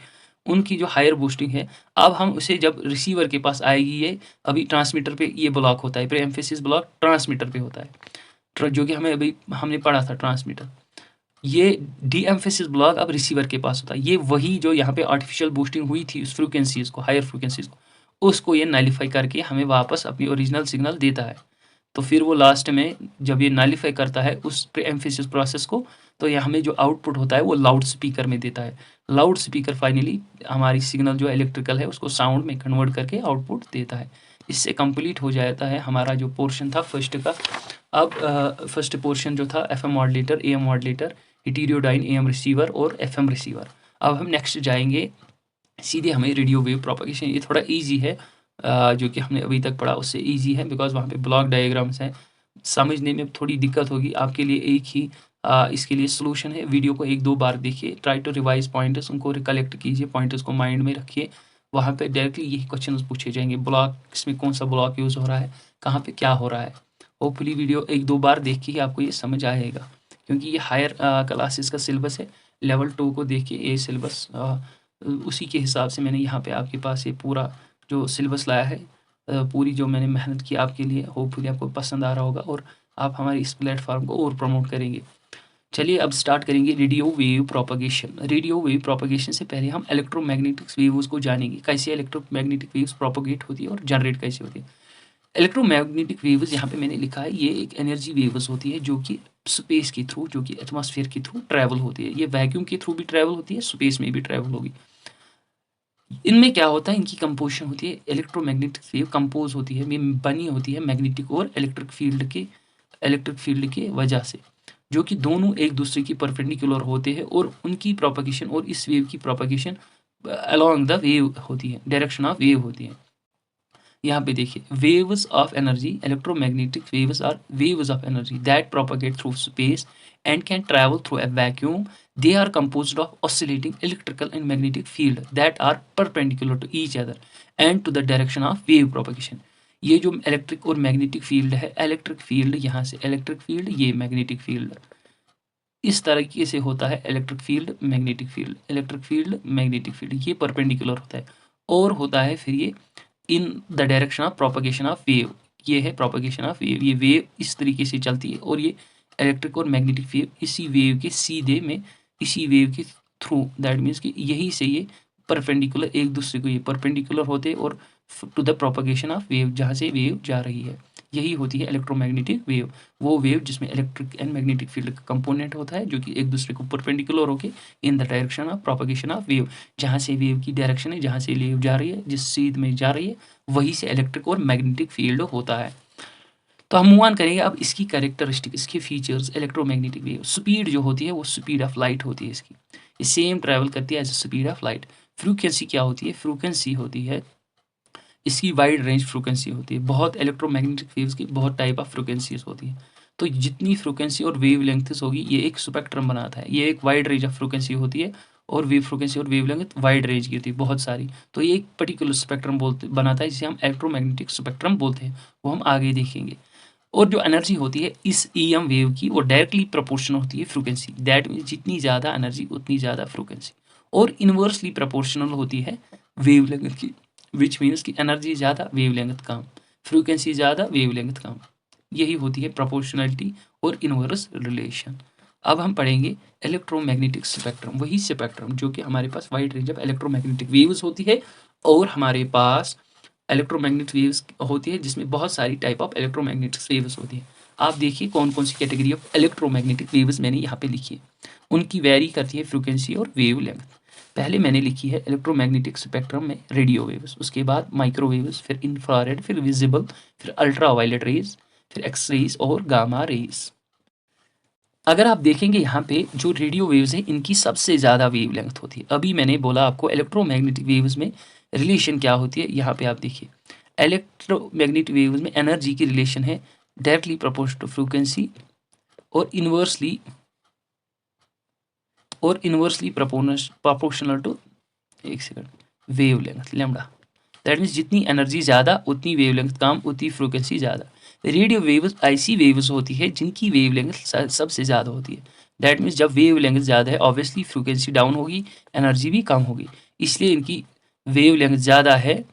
Speaker 1: उनकी जो हायर बूस्टिंग है, अब हम उसे जब रिसीवर के पास आएगी, ये अभी ट्रांसमीटर पे ये ब्लॉक होता है, प्री एम्फेसिस ब्लॉक ट्रांसमीटर पे होता है, जो कि हमने पढ़ा था ट्रांसमीटर। ये डी एम्फेसिस ब्लॉक अब रिसीवर के पास होता है। ये वही जो यहाँ पे आर्टिफिशियल बूस्टिंग हुई थी उस फ्रिक्वेंसीज को, हायर फ्रिक्वेंसीज को, उसको ये नलिफाई करके हमें वापस अपनी ओरिजिनल सिग्नल देता है। तो फिर वो लास्ट में जब ये नलिफाई करता है उस प्री एम्फेसिस प्रोसेस को, तो ये हमें जो आउटपुट होता है वो लाउड स्पीकर में देता है। लाउड स्पीकर फाइनली हमारी सिग्नल जो इलेक्ट्रिकल है उसको साउंड में कन्वर्ट करके आउटपुट देता है। इससे कंप्लीट हो जाता है हमारा जो पोर्शन था फर्स्ट का। अब फर्स्ट पोर्शन जो था FM modulator, AM modulator, heterodyne AM receiver और FM रिसीवर। अब हम नेक्स्ट जाएंगे सीधे हमें रेडियो वेव प्रोपगेशन। ये थोड़ा ईजी है, जो कि हमने अभी तक पढ़ा उससे ईजी है, बिकॉज वहाँ पे ब्लॉक डायग्राम्स हैं, समझने में थोड़ी दिक्कत होगी आपके लिए। एक ही इसके लिए सोल्यूशन है, वीडियो को 1-2 बार देखिए, ट्राई टू रिवाइज पॉइंटर्स, उनको रिकलेक्ट कीजिए, पॉइंटर्स को माइंड में रखिए, वहाँ पे डायरेक्टली यही क्वेश्चन पूछे जाएंगे, ब्लॉक इसमें कौन सा ब्लॉक यूज़ हो रहा है, कहाँ पे क्या हो रहा है। होपफुली वीडियो 1-2 बार देख के ही आपको ये समझ आएगा, क्योंकि ये हायर क्लासेस का सिलेबस है। लेवल 2 को देखिए, ये सिलेबस उसी के हिसाब से मैंने यहाँ पे आपके पास ये पूरा जो सिलेबस लाया है, पूरी जो मैंने मेहनत की आपके लिए, होपफुली आपको पसंद आ रहा होगा और आप हमारे इस प्लेटफॉर्म को और प्रमोट करेंगे। चलिए अब स्टार्ट करेंगे radio wave propagation. Radio wave propagation से पहले हम इलेक्ट्रोमैग्नेटिक वेव्स को जानेंगे, कैसे इलेक्ट्रोमैग्नेटिक वेव्स प्रोपगेट होती है और जनरेट कैसे होती है। इलेक्ट्रोमैग्नेटिक वेव्स यहाँ पे मैंने लिखा है, ये एक एनर्जी वेव्स होती है जो कि स्पेस के थ्रू, जो कि एटमॉस्फेयर के थ्रू ट्रैवल होती है। ये वैक्यूम के थ्रू भी ट्रैवल होती है, स्पेस में भी ट्रैवल होगी। इनमें क्या होता है, इनकी कंपोजिशन होती है, इलेक्ट्रोमैग्नेटिक वेव कंपोज होती है, बनी होती है मैग्नेटिक और इलेक्ट्रिक फील्ड के वजह से, जो कि दोनों एक दूसरे की परपेंडिकुलर होते हैं और उनकी प्रोपगेशन और इस वेव की प्रोपगेशन अलोंग द वेव होती है, डायरेक्शन ऑफ वेव होती है। यहाँ पे देखिए, waves of energy, electromagnetic waves are waves of energy that propagate through space and can travel through a vacuum. They are composed of oscillating electrical and magnetic field that are perpendicular to each other and to the direction of wave propagation. ये जो electric और magnetic field है, electric field यहाँ से electric field, ये magnetic field, इस तरीके से होता है electric field magnetic field, electric field magnetic field, ये परपेंडिकुलर होता है और होता है फिर ये in the direction of propagation of wave. ये है प्रोपगेशन ऑफ वेव, ये वेव इस तरीके से चलती है और ये इलेक्ट्रिक और मैग्नेटिक वेव इसी वेव के सीधे में, इसी वेव के थ्रू, दैट मीन्स कि यही से ये परपेंडिकुलर एक दूसरे को ये परपेंडिकुलर होते हैं और to the propagation of wave, जहाँ से वेव जा रही है, यही होती है इलेक्ट्रोमैग्नेटिक वेव। वो वेव जिसमें इलेक्ट्रिक एंड मैग्नेटिक फील्ड का कंपोनेंट होता है, जो कि एक दूसरे को परपेंडिकुलर होके in the direction of propagation of wave, जहाँ से वेव की डायरेक्शन है, जहाँ से वेव जा रही है, जिस सीध में जा रही है, वही से इलेक्ट्रिक और मैग्नेटिक फील्ड होता है। तो हम मूव ऑन करेंगे अब इसकी कैरेक्टरिस्टिक, इसके फीचर्स। इलेक्ट्रोमैग्नेटिक वेव स्पीड जो होती है वो स्पीड ऑफ लाइट होती है इसकी, ये सेम ट्रैवल करती है as speed of light. Frequency क्या होती है, फ्रीक्वेंसी होती है इसकी वाइड रेंज फ्रीक्वेंसी होती है। बहुत इलेक्ट्रोमैग्नेटिक वेव्स की बहुत टाइप ऑफ फ्रीक्वेंसीज होती है, तो जितनी फ्रीक्वेंसी और वेव लेंथ्स होगी ये एक स्पेक्ट्रम बनाता है, ये एक वाइड रेंज ऑफ फ्रीक्वेंसी होती है और वेव फ्रीक्वेंसी और वेव लेंथ वाइड रेंज की होती है बहुत सारी, तो ये एक पर्टिकुलर स्पेक्ट्रम बनाता है जिसे हम इलेक्ट्रोमैग्नेटिक स्पेक्ट्रम बोलते हैं, वो हम आगे देखेंगे। और जो एनर्जी होती है इस ईएम वेव की वो डायरेक्टली प्रोपोर्शनल होती है फ्रीक्वेंसी, दैट मीन्स जितनी ज़्यादा एनर्जी उतनी ज़्यादा फ्रीक्वेंसी, और इन्वर्सली प्रोपोर्शनल होती है वेव लेंथ की, विच मीन्स कि एनर्जी ज़्यादा वेव लेंथ कम, फ्रीक्वेंसी ज़्यादा वेव लेंथ कम, यही होती है प्रोपोर्शनलिटी और इन्वर्स रिलेशन। अब हम पढ़ेंगे इलेक्ट्रोमैग्नेटिक स्पेक्ट्रम, वही स्पेक्ट्रम जो कि हमारे पास wide range of electromagnetic waves होती है और हमारे पास इलेक्ट्रोमैग्नेटिक वेव्स होती है जिसमें बहुत सारी टाइप ऑफ इलेक्ट्रोमैग्नेटिक वेव्स होती है। आप देखिए कौन कौन सी कैटेगरी ऑफ इलेक्ट्रोमैग्नेटिक वेव्स मैंने यहाँ पे लिखी है, उनकी वेरी करती है फ्रीक्वेंसी और वेव लेंथ। पहले मैंने लिखी है इलेक्ट्रोमैग्नेटिक स्पेक्ट्रम में रेडियो वेव्स, उसके बाद माइक्रोवेव्स, फिर इंफ्रारेड, फिर विजिबल, फिर अल्ट्रा वायलेट रेज, फिर एक्स रेज और गामा रेज। अगर आप देखेंगे यहाँ पे जो रेडियो वेव्स हैं इनकी सबसे ज़्यादा वेव लेंथ होती है। अभी मैंने बोला आपको इलेक्ट्रोमैग्नेटिक वेव्स में रिलेशन क्या होती है, यहाँ पे आप देखिए इलेक्ट्रोमैग्नेटिक वेव्स में एनर्जी की रिलेशन है डायरेक्टली प्रोपोर्शनल टू फ्रीक्वेंसी और इन्वर्सली प्रोपोर्शनल टू, एक second, wave length lambda. That means जितनी एनर्जी ज़्यादा उतनी वेव लेंथ कम, उतनी फ्रीक्वेंसी ज़्यादा। रेडियो वेव्स ऐसी वेव्स होती है जिनकी वेव लेंथ सबसे ज़्यादा होती है, दैट मीन्स जब वेव लेंथ ज़्यादा है ऑब्वियसली फ्रीक्वेंसी डाउन होगी, एनर्जी भी कम होगी, इसलिए इनकी वेव लेंथ ज़्यादा है,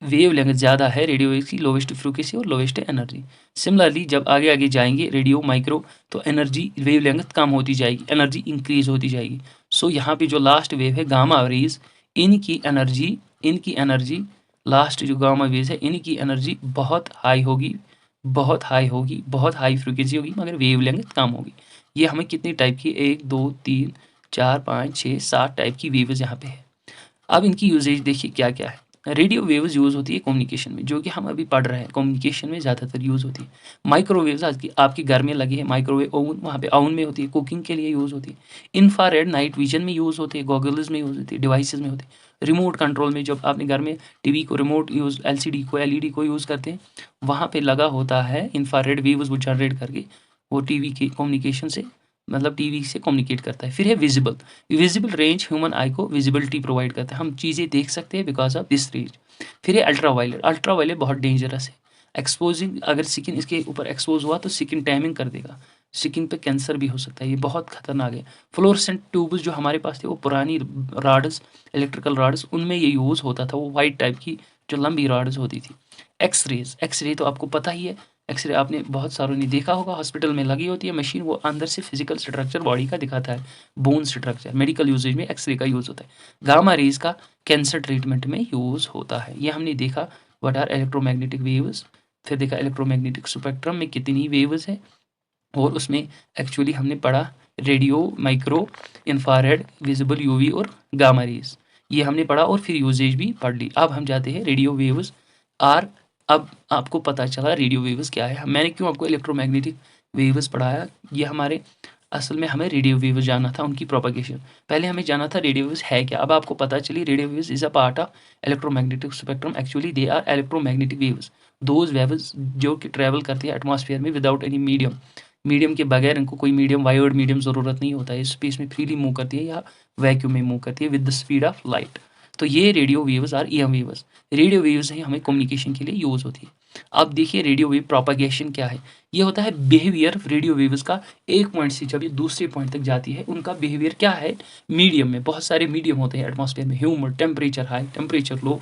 Speaker 1: रेडियो वेव्स की लोवेस्ट फ्रीक्वेंसी और लोवेस्ट एनर्जी। सिमिलरली जब आगे आगे जाएंगे रेडियो माइक्रो, तो एनर्जी वेव लेंथ कम होती जाएगी, एनर्जी इंक्रीज होती जाएगी। सो यहाँ पे जो लास्ट वेव है गामा रेज, इनकी एनर्जी लास्ट जो गामा वेव्स है इनकी एनर्जी बहुत हाई होगी, बहुत हाई फ्रीक्वेंसी होगी, मगर वेव लेंथ कम होगी। ये हमें कितनी टाइप की, 1 2 3 4 5 6 7 टाइप की वेव्स यहाँ पे है। अब इनकी यूजेज देखिए क्या क्या है। रेडियो वेव्स यूज़ होती है कम्युनिकेशन में, जो कि हम अभी पढ़ रहे हैं, कम्युनिकेशन में ज़्यादातर यूज़ होती है। माइक्रोवेव्स आज की आपके घर में लगे हैं माइक्रोवेव ओवन, वहाँ पे ओवन में होती है, कुकिंग के लिए यूज़ होती है। इंफ्रारेड नाइट विजन में यूज़ होती है, गॉगल्स में यूज़ होती है, डिवाइसेस में होती है। रिमोट कंट्रोल में जब आपने घर में टीवी को रिमोट यूज़, एलसीडी को, एलईडी को यूज़ करते हैं, वहाँ पे लगा होता है इंफ्रारेड वेव्स, वो जनरेट करके वो टीवी के कम्युनिकेशन से, मतलब टीवी से कम्युनिकेट करता है। फिर है विजिबल रेंज ह्यूमन आई को विजिबिलिटी प्रोवाइड करता है, हम चीज़ें देख सकते हैं बिकॉज ऑफ दिस रेंज। फिर है अल्ट्रा वायलेट बहुत डेंजरस है, एक्सपोजिंग, अगर स्किन इसके ऊपर एक्सपोज हुआ तो स्किन टैमिंग कर देगा, स्किन पे कैंसर भी हो सकता है, ये बहुत खतरनाक है। फ्लोरेसेंट ट्यूब्स जो हमारे पास थे वो पुरानी रॉड्स, इलेक्ट्रिकल रॉड्स, उनमें ये यूज़ होता था, वो वाइट टाइप की जो लंबी रॉड्स होती थी। एक्सरे तो आपको पता ही है, एक्सरे आपने बहुत सारों ने देखा होगा, हॉस्पिटल में लगी होती है मशीन, वो अंदर से फिजिकल स्ट्रक्चर बॉडी का दिखाता है, बोन स्ट्रक्चर। मेडिकल यूजेज में एक्सरे का यूज़ होता है। गामा रेज का कैंसर ट्रीटमेंट में यूज़ होता है। ये हमने देखा व्हाट आर इलेक्ट्रोमैग्नेटिक वेव्स, फिर देखा इलेक्ट्रोमैग्नेटिक स्पेक्ट्रम में कितनी वेव्स है, और उसमें एक्चुअली हमने पढ़ा radio, micro, infrared, visible UV और गामा रेज, ये हमने पढ़ा और फिर यूजेज भी पढ़ ली। अब हम जाते हैं रेडियो वेव्स आर। अब आपको पता चला रेडियो वेव्स क्या है। मैंने क्यों आपको इलेक्ट्रोमैग्नेटिक वेव्स पढ़ाया, ये हमारे असल में हमें रेडियो वेव्स जानना था, उनकी प्रोपगेशन। पहले हमें जाना था रेडियो वेव्स है क्या। अब आपको पता चली radio waves is a part of electromagnetic spectrum. Actually they are electromagnetic waves, those waves जो कि ट्रैवल करती है एटमॉस्फेयर में विदाउट एनी मीडियम के बगैर, इनको कोई मीडियम, वायर्ड मीडियम ज़रूरत नहीं होता है, स्पेस में फ्रीली मूव करती है या वैक्यूम में मूव करती है with the speed of light. तो ये radio waves are EM waves. Radio waves ही हमें कम्युनिकेशन के लिए यूज़ होती है। अब देखिए रेडियो वेव प्रोपागेशन क्या है। ये होता है बिहेवियर रेडियो वेव्स का, एक पॉइंट से जब ये दूसरे पॉइंट तक जाती है, उनका बिहेवियर क्या है। मीडियम में बहुत सारे मीडियम होते हैं एटमॉस्फेयर में, humid, temperature high, temperature low,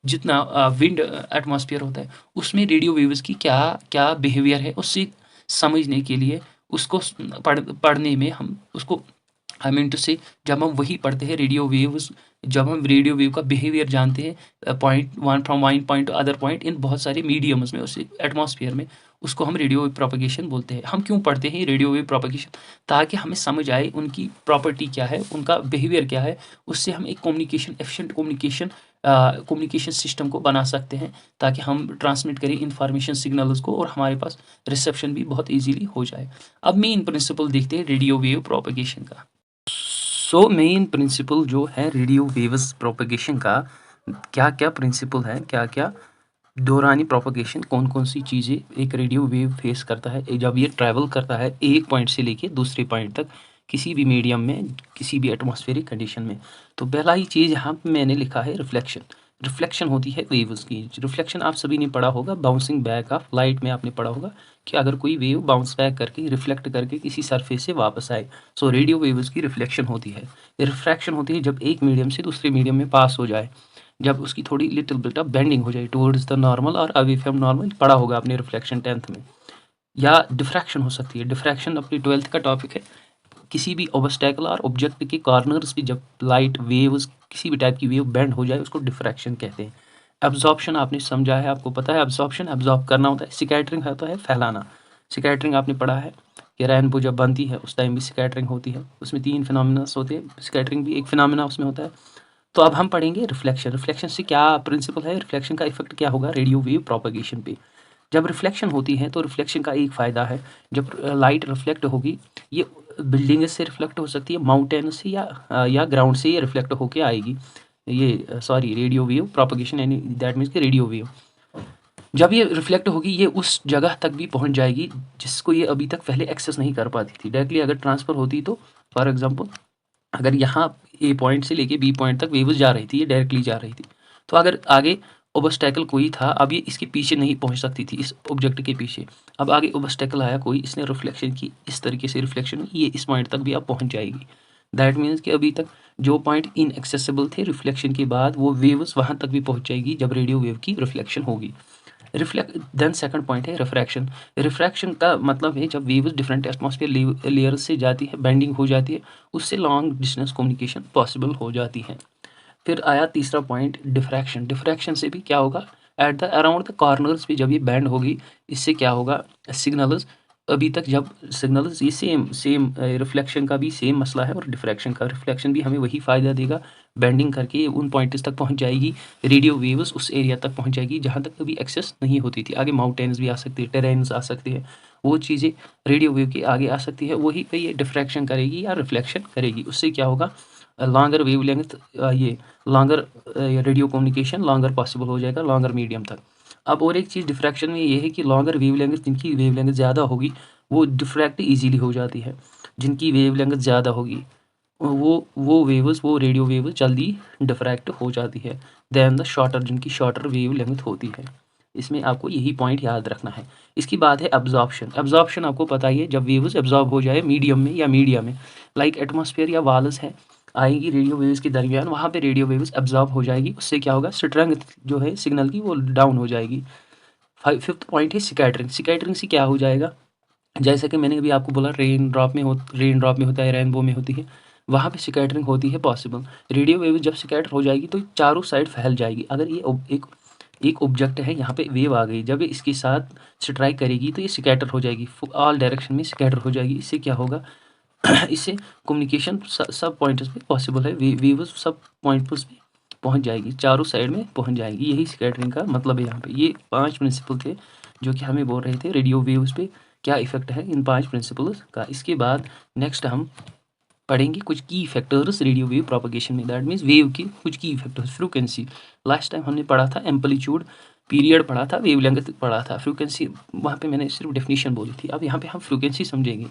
Speaker 1: जितना विंड एटमॉस्फेयर होता है, उसमें रेडियो वेव्स की क्या क्या बिहेवियर है, उससे समझने के लिए उसको पढ़ने में हम उसको, आई मीन टू से, जब हम वही पढ़ते हैं रेडियो वेव्स, जब हम रेडियो वेव का बिहेवियर जानते हैं, point one from one point two other point in बहुत सारे मीडियम्स में, उस एटमॉस्फेयर में, उसको हम रेडियो वेव प्रोपगेशन बोलते हैं। हम क्यों पढ़ते हैं रेडियो वेव प्रोपगेशन, ताकि हमें समझ आए उनकी प्रॉपर्टी क्या है, उनका बिहेवियर क्या है, उससे हम एक कम्युनिकेशन, एफिशिएंट कम्युनिकेशन सिस्टम को बना सकते हैं, ताकि हम ट्रांसमिट करें इंफॉर्मेशन सिग्नल्स को और हमारे पास रिसेप्शन भी बहुत ईजीली हो जाए। अब मेन प्रिंसिपल देखते हैं रेडियो वेव प्रोपगेशन का। सो मेन प्रिंसिपल जो है रेडियो वेव्स प्रोपगेशन का, क्या क्या प्रिंसिपल है, क्या क्या दौरानी प्रोपगेशन, कौन कौन सी चीज़ें एक रेडियो वेव फेस करता है जब ये ट्रैवल करता है एक पॉइंट से लेके दूसरे पॉइंट तक, किसी भी मीडियम में, किसी भी एटमॉस्फेरिक कंडीशन में। तो पहला ही चीज़ यहाँ पे मैंने लिखा है रिफ्लेक्शन। रिफ्लेक्शन होती है वेव्स की। रिफ्लेक्शन आप सभी ने पढ़ा होगा, बाउंसिंग बैक ऑफ लाइट में आपने पढ़ा होगा कि अगर कोई वेव बाउंस बैक करके, रिफ्लेक्ट करके किसी सरफेस से वापस आए, सो रेडियो वेव्स की रिफ्लेक्शन होती है। रिफ्रैक्शन होती है जब एक मीडियम से दूसरे मीडियम में पास हो जाए, जब उसकी थोड़ी लिटिल बिट ऑफ बेंडिंग हो जाए टुवर्ड्स द नॉर्मल और अवे फ्रॉम नॉर्मल, पढ़ा होगा आपने रिफ्लेक्शन 10th में। या डिफ्रैक्शन हो सकती है। डिफ्रैक्शन अपनी 12th का टॉपिक है। किसी भी ऑब्स्टैकल और ऑब्जेक्ट के कॉर्नर्स पे जब लाइट वेव्स, किसी भी टाइप की वेव बेंड हो जाए, उसको डिफ्रैक्शन कहते हैं। एब्जॉर्प्शन आपने समझा है, आपको पता है एब्जॉर्प्शन, एब्जॉर्ब करना होता है। स्कैटरिंग होता है फैलाना। स्कैटरिंग आपने पढ़ा है कि रेनबो जब बनती है उस टाइम भी स्कैटरिंग होती है, उसमें 3 फिनोमिनास होते हैं, स्कैटरिंग भी एक फिनोमिना उसमें होता है। तो अब हम पढ़ेंगे रिफ्लेक्शन। रिफ्लेक्शन से क्या प्रिंसिपल है, रिफ्लेक्शन का इफेक्ट क्या होगा रेडियो वेव प्रोपगेशन पे। जब रिफ्लेक्शन होती है तो रिफ्लेक्शन का एक फ़ायदा है, जब लाइट रिफ्लेक्ट होगी, ये बिल्डिंग से रिफ्लेक्ट हो सकती है, माउंटेन से या ग्राउंड से ये रिफ्लेक्ट होके आएगी। ये सॉरी रेडियो वेव प्रोपगेशन, यानी दैट मीन्स कि रेडियो वेव जब ये रिफ्लेक्ट होगी, ये उस जगह तक भी पहुंच जाएगी जिसको ये अभी तक पहले एक्सेस नहीं कर पाती थी। डायरेक्टली अगर ट्रांसफ़र होती तो, फॉर एग्जांपल, अगर यहाँ ए पॉइंट से लेके बी पॉइंट तक वेव्स जा रही थी, ये डायरेक्टली जा रही थी, तो अगर आगे ऑब्स्टैकल कोई था, अब ये इसके पीछे नहीं पहुंच सकती थी, इस ऑब्जेक्ट के पीछे। अब आगे ऑब्स्टैकल आया कोई, इसने रिफ्लेक्शन की, इस तरीके से रिफ्लेक्शन, ये इस पॉइंट तक भी अब पहुंच जाएगी। दैट मीन्स कि अभी तक जो पॉइंट इनएक्सेसिबल थे रिफ्लेक्शन के बाद, वो वेव्स वहाँ तक भी पहुँच जाएगी जब रेडियो वेव की रिफ्लेक्शन होगी। देन सेकंड पॉइंट है रिफ्रैक्शन। रिफ्रैक्शन का मतलब है जब वेव्स डिफरेंट एटमॉस्फेयर लेयर्स से जाती है, बेंडिंग हो जाती है, उससे लॉन्ग डिस्टेंस कम्युनिकेशन पॉसिबल हो जाती है। फिर आया तीसरा पॉइंट डिफ्रैक्शन। डिफ्रैक्शन से भी क्या होगा, at the around the corners पे जब ये बैंड होगी, इससे क्या होगा, सिग्नल्स, अभी तक जब सिग्नल्स, ये सेम रिफ्लेक्शन का भी सेम मसला है, और डिफ्रैक्शन का, रिफ्लेक्शन भी हमें वही फ़ायदा देगा, बेंडिंग करके उन पॉइंट्स तक पहुंच जाएगी, रेडियो वेव्स उस एरिया तक पहुंच जाएगी जहां तक कभी एक्सेस नहीं होती थी। आगे माउंटेन्स भी आ सकती है, टेरेन्स आ सकते हैं, वो चीज़ें रेडियो वेव के आगे आ सकती है, वही पे ये डिफ्रैक्शन करेगी या रिफ्लेक्शन करेगी। उससे क्या होगा, लॉन्गर वेव लेंथ, ये longer radio communication longer possible हो जाएगा, लॉन्गर मीडियम तक। अब और एक चीज़ डिफ्रैक्शन में ये है कि लॉन्गर वेव लेंथ, जिनकी वेव लेंथ ज़्यादा होगी वो डिफ्रैक्ट ईजीली हो जाती है। जिनकी वेव लेंथ ज़्यादा होगी वो वेव्स, वो रेडियो वेव्स जल्दी डिफ्रैक्ट हो जाती है, दैन द शॉर्टर, जिनकी शॉर्टर वेव लेंथ होती है। इसमें आपको यही पॉइंट याद रखना है। इसकी बात है एब्जॉर्प्शन। एब्जॉर्प्शन आपको पता ही है, जब वेव्स एब्जॉर्ब हो जाए मीडियम में या मीडिया में, लाइक एटमॉस्फेयर या वाल्स है, आएगी रेडियो वेव्स के दरमियान, वहाँ पे रेडियो वेव्स एब्जॉर्ब हो जाएगी। उससे क्या होगा, स्ट्रेंथ जो है सिग्नल की वो डाउन हो जाएगी। फिफ्थ पॉइंट है स्कैटरिंग। स्कैटरिंग से क्या हो जाएगा, जैसे कि मैंने अभी आपको बोला रेन ड्रॉप में होता है, रेनबो में होती है, वहाँ पे स्कैटरिंग होती है पॉसिबल। रेडियो वेव जब स्कैटर हो जाएगी तो चारों साइड फैल जाएगी। अगर ये एक ऑब्जेक्ट है, यहाँ पे वेव आ गई, जब ये इसके साथ स्ट्राइक करेगी तो ये स्कैटर हो जाएगी, ऑल डायरेक्शन में स्कैटर हो जाएगी। इससे क्या होगा इससे कम्युनिकेशन सब पॉइंट्स पे पॉसिबल है, वेव्स सब पॉइंट्स पे पहुंच जाएगी, चारों साइड में पहुंच जाएगी। यही स्कैटरिंग का मतलब है। यहाँ पे ये 5 प्रिंसिपल थे जो कि हमें बोल रहे थे रेडियो वेव्स पे क्या इफेक्ट है इन 5 प्रिंसिपल्स का। इसके बाद नेक्स्ट हम पढ़ेंगे कुछ की फैक्टर्स रेडियो वेव प्रोपगेशन में, दैट मीन्स वेव की कुछ की फैक्टर्स। फ्रीक्वेंसी, लास्ट टाइम हमने पढ़ा था एम्पलीट्यूड पीरियड पढ़ा था, वेवलेंथ पढ़ा था, फ्रीक्वेंसी वहाँ पे मैंने सिर्फ डेफिनेशन बोली थी। अब यहाँ पे हम फ्रीक्वेंसी समझेंगे।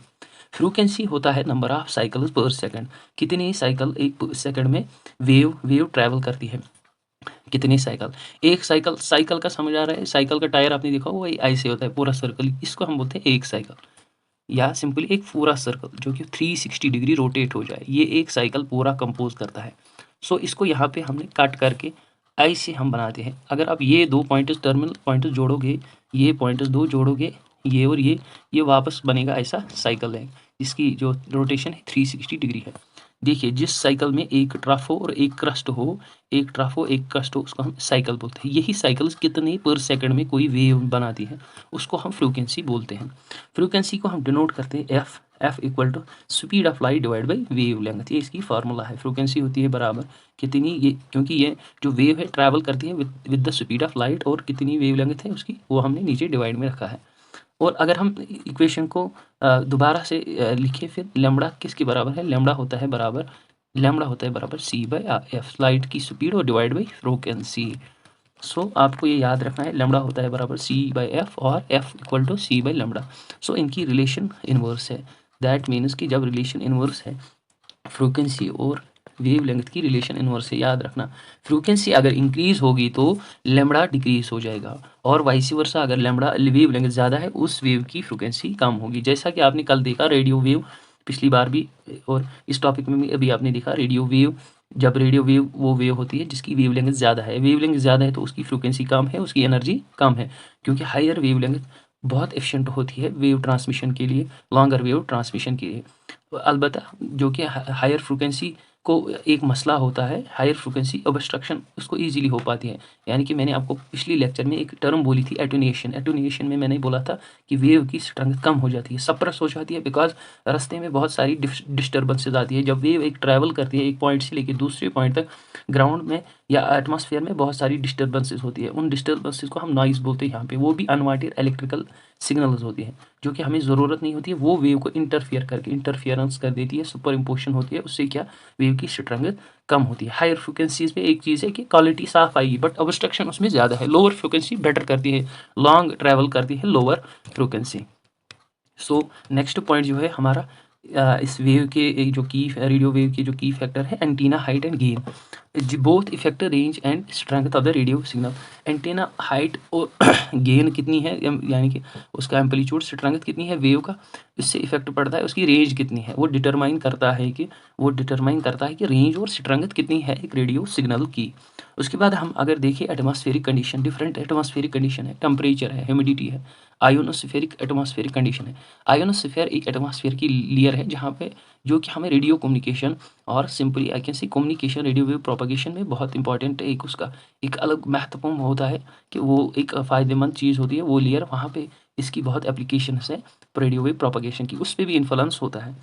Speaker 1: फ्रीक्वेंसी होता है नंबर ऑफ साइकिल्स पर सेकंड, कितने साइकिल एक सेकंड में वेव ट्रैवल करती है, कितने साइकिल। एक साइकिल का समझ आ रहा है, साइकिल का टायर आपने देखा वो ऐसे होता है पूरा सर्कल, इसको हम बोलते हैं एक साइकिल, या सिंपली एक पूरा सर्कल जो कि 360 डिग्री रोटेट हो जाए, ये एक साइकिल पूरा कंपोज करता है। सो इसको यहाँ पे हमने कट करके ऐसे हम बनाते हैं। अगर आप ये दो पॉइंट्स टर्मिनल पॉइंट्स जोड़ोगे, ये पॉइंट्स दो जोड़ोगे, ये और ये वापस बनेगा ऐसा साइकिल है जिसकी जो रोटेशन है 360 डिग्री है। देखिए जिस साइकिल में एक ट्रफ हो और एक क्रस्ट हो, एक ट्रफ हो एक क्रस्ट हो, उसको हम साइकिल बोलते हैं। यही साइकिल्स कितने पर सेकंड में कोई वेव बनाती है, उसको हम फ्रीक्वेंसी बोलते हैं। फ्रीक्वेंसी को हम डिनोट करते हैं F equal to speed of light divide by wave length. ये इसकी फार्मूला है। फ्रीक्वेंसी होती है बराबर कितनी, ये क्योंकि ये जो वेव है ट्रैवल करती है with the speed of light, और कितनी वेव लेंथ है उसकी वो हमने नीचे डिवाइड में रखा है। और अगर हम इक्वेशन को दोबारा से लिखें, फिर लैम्बडा किसके बराबर है, लैम्बडा होता है बराबर सी बाई एफ, लाइट की स्पीड और डिवाइड बाई फ्रीक्वेंसी। सो आपको ये याद रखना है, लैम्बडा होता है बराबर सी बाई एफ और f equal to c by lambda. So इनकी रिलेशन इनवर्स है। दैट मीन्स कि जब रिलेशन इनवर्स है, फ्रीक्वेंसी और वेव लेंथ की रिलेशन इनवर्स है, याद रखना। फ्रीक्वेंसी अगर इंक्रीज होगी तो लैम्बडा डिक्रीज हो जाएगा, और वाइस वर्सा अगर लैम्बडा वेव लेंथ ज़्यादा है उस वेव की फ्रीक्वेंसी कम होगी। जैसा कि आपने कल देखा रेडियो वेव, पिछली बार भी और इस टॉपिक में भी अभी आपने देखा रेडियो वेव, जब रेडियो वेव वो वेव होती है जिसकी वेव लेंथ ज़्यादा है, वेव लेंथ ज़्यादा है तो उसकी फ्रीक्वेंसी कम है, उसकी एनर्जी कम है, क्योंकि हायर वेव लेंथ बहुत एफिशिएंट होती है वेव ट्रांसमिशन के लिए, लॉन्गर वेव ट्रांसमिशन के लिए। अलबत्ता जो कि हायर फ्रीक्वेंसी को एक मसला होता है, हायर फ्रीक्वेंसी ऑब्स्ट्रक्शन उसको ईजिली हो पाती है। यानी कि मैंने आपको पिछली लेक्चर में एक टर्म बोली थी एटोनिएशन। एटोनिएशन में मैंने बोला था कि वेव की स्ट्रेंथ कम हो जाती है, सप्रेस हो जाती है, बिकॉज रास्ते में बहुत सारी डिस्टर्बेंसेज आती है। जब वेव एक ट्रैवल करती है एक पॉइंट से लेकर दूसरे पॉइंट तक, ग्राउंड में या एटमॉस्फेयर में बहुत सारी डिस्टर्बेंसेज होती है, उन डिस्टर्बेंसेज को हम नॉइज़ बोलते हैं यहाँ पे। वो भी अनवांटेड इलेक्ट्रिकल सिग्नल्स होती हैं जो कि हमें ज़रूरत नहीं होती है, वो वेव को इंटरफियरेंस कर देती है, सुपर इम्पोजिशन होती है, उससे क्या वेव की स्ट्रेंथ कम होती है। हायर फ्रिक्वेंसीज में एक चीज़ है कि क्वालिटी साफ आएगी, बट ऑब्स्ट्रक्शन उसमें ज़्यादा है। लोअर फ्रिक्वेंसी बेटर करती है, लॉन्ग ट्रैवल करती है lower frequency. So next point जो है हमारा इस वेव के जो की रेडियो वेव के जो की फैक्टर है antenna height and gain, both effect range and strength of the radio signal. Antenna height और गेन कितनी है, यानी कि उसका एम्पलीट्यूड स्ट्रेंथ कितनी है वेव का, इससे इफेक्ट पड़ता है उसकी रेंज कितनी है, वो डिटरमाइन करता है कि रेंज और स्ट्रेंथ कितनी है एक रेडियो सिग्नल की। उसके बाद हम अगर देखें atmospheric condition, different atmospheric condition है, टेम्परेचर है, ह्यूमिडिटी है, आयोनोस्फेरिक एटमॉस्फेरिक कंडीशन है। आयोनोस्फेयर एक एटमॉस्फेयर की लेयर है जहाँ पे जो कि हमें रेडियो कम्युनिकेशन और simply I can say communication radio wave propagation में बहुत इंपॉर्टेंट है। एक उसका एक अलग महत्वपूर्ण होता है कि वो एक फ़ायदेमंद चीज़ होती है वो लेयर, वहाँ पे इसकी बहुत एप्लीकेशन है रेडियो वेव प्रोपगेशन की, उस पर भी इन्फ्लुएंस होता है।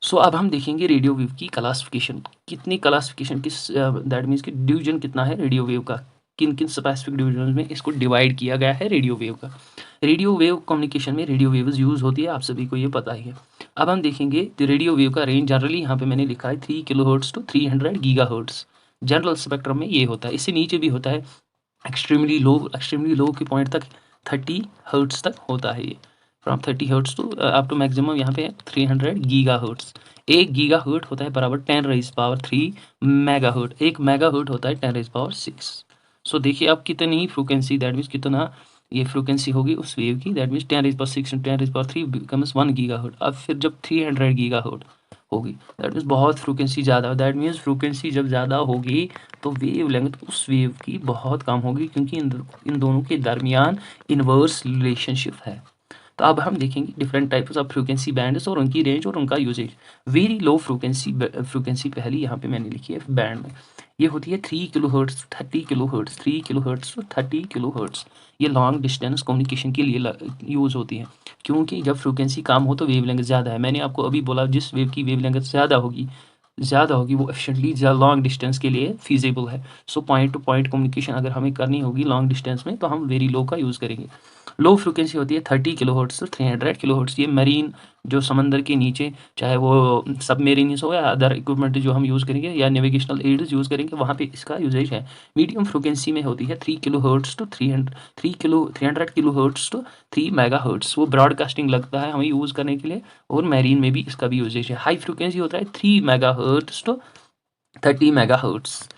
Speaker 1: सो अब हम देखेंगे रेडियो वेव की क्लासिफिकेशन, कितनी क्लासिफिकेशन किस दैट मीन्स कि डिवीजन कितना है रेडियो वेव का, किन किन स्पेसिफिक डिवीजन में इसको डिवाइड किया गया है रेडियो वेव का। रेडियो वेव कम्युनिकेशन में रेडियो वेव्स यूज़ होती है, आप सभी को ये पता ही है। अब हम देखेंगे तो रेडियो वेव का रेंज जनरली यहाँ पे मैंने लिखा है 3 kilohertz to 300 gigahertz, general spectrum में ये होता है। इससे नीचे भी होता है एक्सट्रीमली लो के पॉइंट तक 30 हर्ट्ज़ तक होता है ये, from 30 hertz to up to maximum यहाँ पे 300 गीगाहर्ट्ज़। 1 गीगाहर्ट्ज़ होता है बराबर 10⁻³ मेगाहर्ट्ज़, 1 मेगाहर्ट्ज़ होता है 10⁻⁶। सो देखिए आप कितनी फ्रीक्वेंसी, दैट मीन्स कितना ये फ्रीक्वेंसी होगी उस वेव की, दैट मीन्स 10⁻6 × 10⁻3 बिकम्स 1 गीगाहर्ट्ज। अब फिर जब 300 गीगाहर्ट्ज होगी, दैट मीन्स बहुत फ्रीक्वेंसी ज़्यादा, दैट मीन्स फ्रीक्वेंसी जब ज़्यादा होगी तो वेव लेंथ उस वेव की बहुत कम होगी, क्योंकि इन दोनों के दरमियान इन्वर्स रिलेशनशिप है। तो अब हम देखेंगे different types of frequency bands और उनकी रेंज और उनका यूजेज। वेरी लो फ्रीक्वेंसी पहली यहाँ पे मैंने लिखी है बैंड में, ये होती है 3 kilohertz 30 kilohertz 3 kilohertz to 30 kilohertz. ये लॉन्ग डिस्टेंस कम्युनिकेशन के लिए यूज़ होती है, क्योंकि जब फ्रीक्वेंसी कम हो तो वेवलेंथ ज़्यादा है। मैंने आपको अभी बोला जिस वेव की वेवलेंथ ज़्यादा होगी वो एफिशिएंटली लॉन्ग डिस्टेंस के लिए फीजिबल है। So point two point communication अगर हमें करनी होगी लॉन्ग डिस्टेंस में तो हम वेरी लो का यूज़ करेंगे। लो फ्रीक्वेंसी होती है 30 किलोहर्ट्ज से 300 किलोहर्ट्ज। ये मरीन जो समंदर के नीचे, चाहे वो सबमेरीन्स हो या अदर इक्विपमेंट जो हम यूज़ करेंगे या नेविगेशनल एड्स यूज़ करेंगे, वहाँ पे इसका यूजेज है। मीडियम फ्रीक्वेंसी में होती है 3 kilohertz to 300 kilohertz to 3 megahertz. वो ब्रॉडकास्टिंग लगता है हमें यूज़ करने के लिए, और मैरीन में भी इसका भी यूजेज है। हाई फ्रीक्वेंसी होता है 3 मेगाहर्ट्ज टू 30 मेगाहर्ट्ज।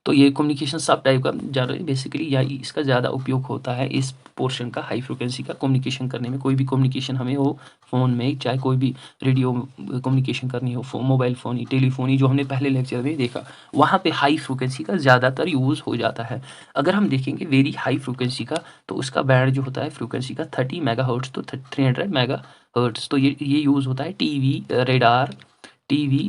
Speaker 1: तो ये कम्युनिकेशन सब टाइप का ज़्यादा बेसिकली या इसका ज़्यादा उपयोग होता है इस पोर्शन का, हाई फ्रिक्वेंसी का कम्युनिकेशन करने में। कोई भी कम्युनिकेशन हमें हो फ़ोन में, चाहे कोई भी रेडियो कम्युनिकेशन करनी हो, मोबाइल फ़ोन, टेलीफोनी, जो हमने पहले लेक्चर में देखा, वहाँ पे हाई फ्रिक्वेंसी का ज़्यादातर यूज़ हो जाता है। अगर हम देखेंगे वेरी हाई फ्रिक्वेंसी का, तो उसका बैंड जो होता है फ्रिक्वेंसी का 30 मेगाहर्ट्ज टू 300 मेगाहर्ट्ज। तो ये यूज़ होता है टीवी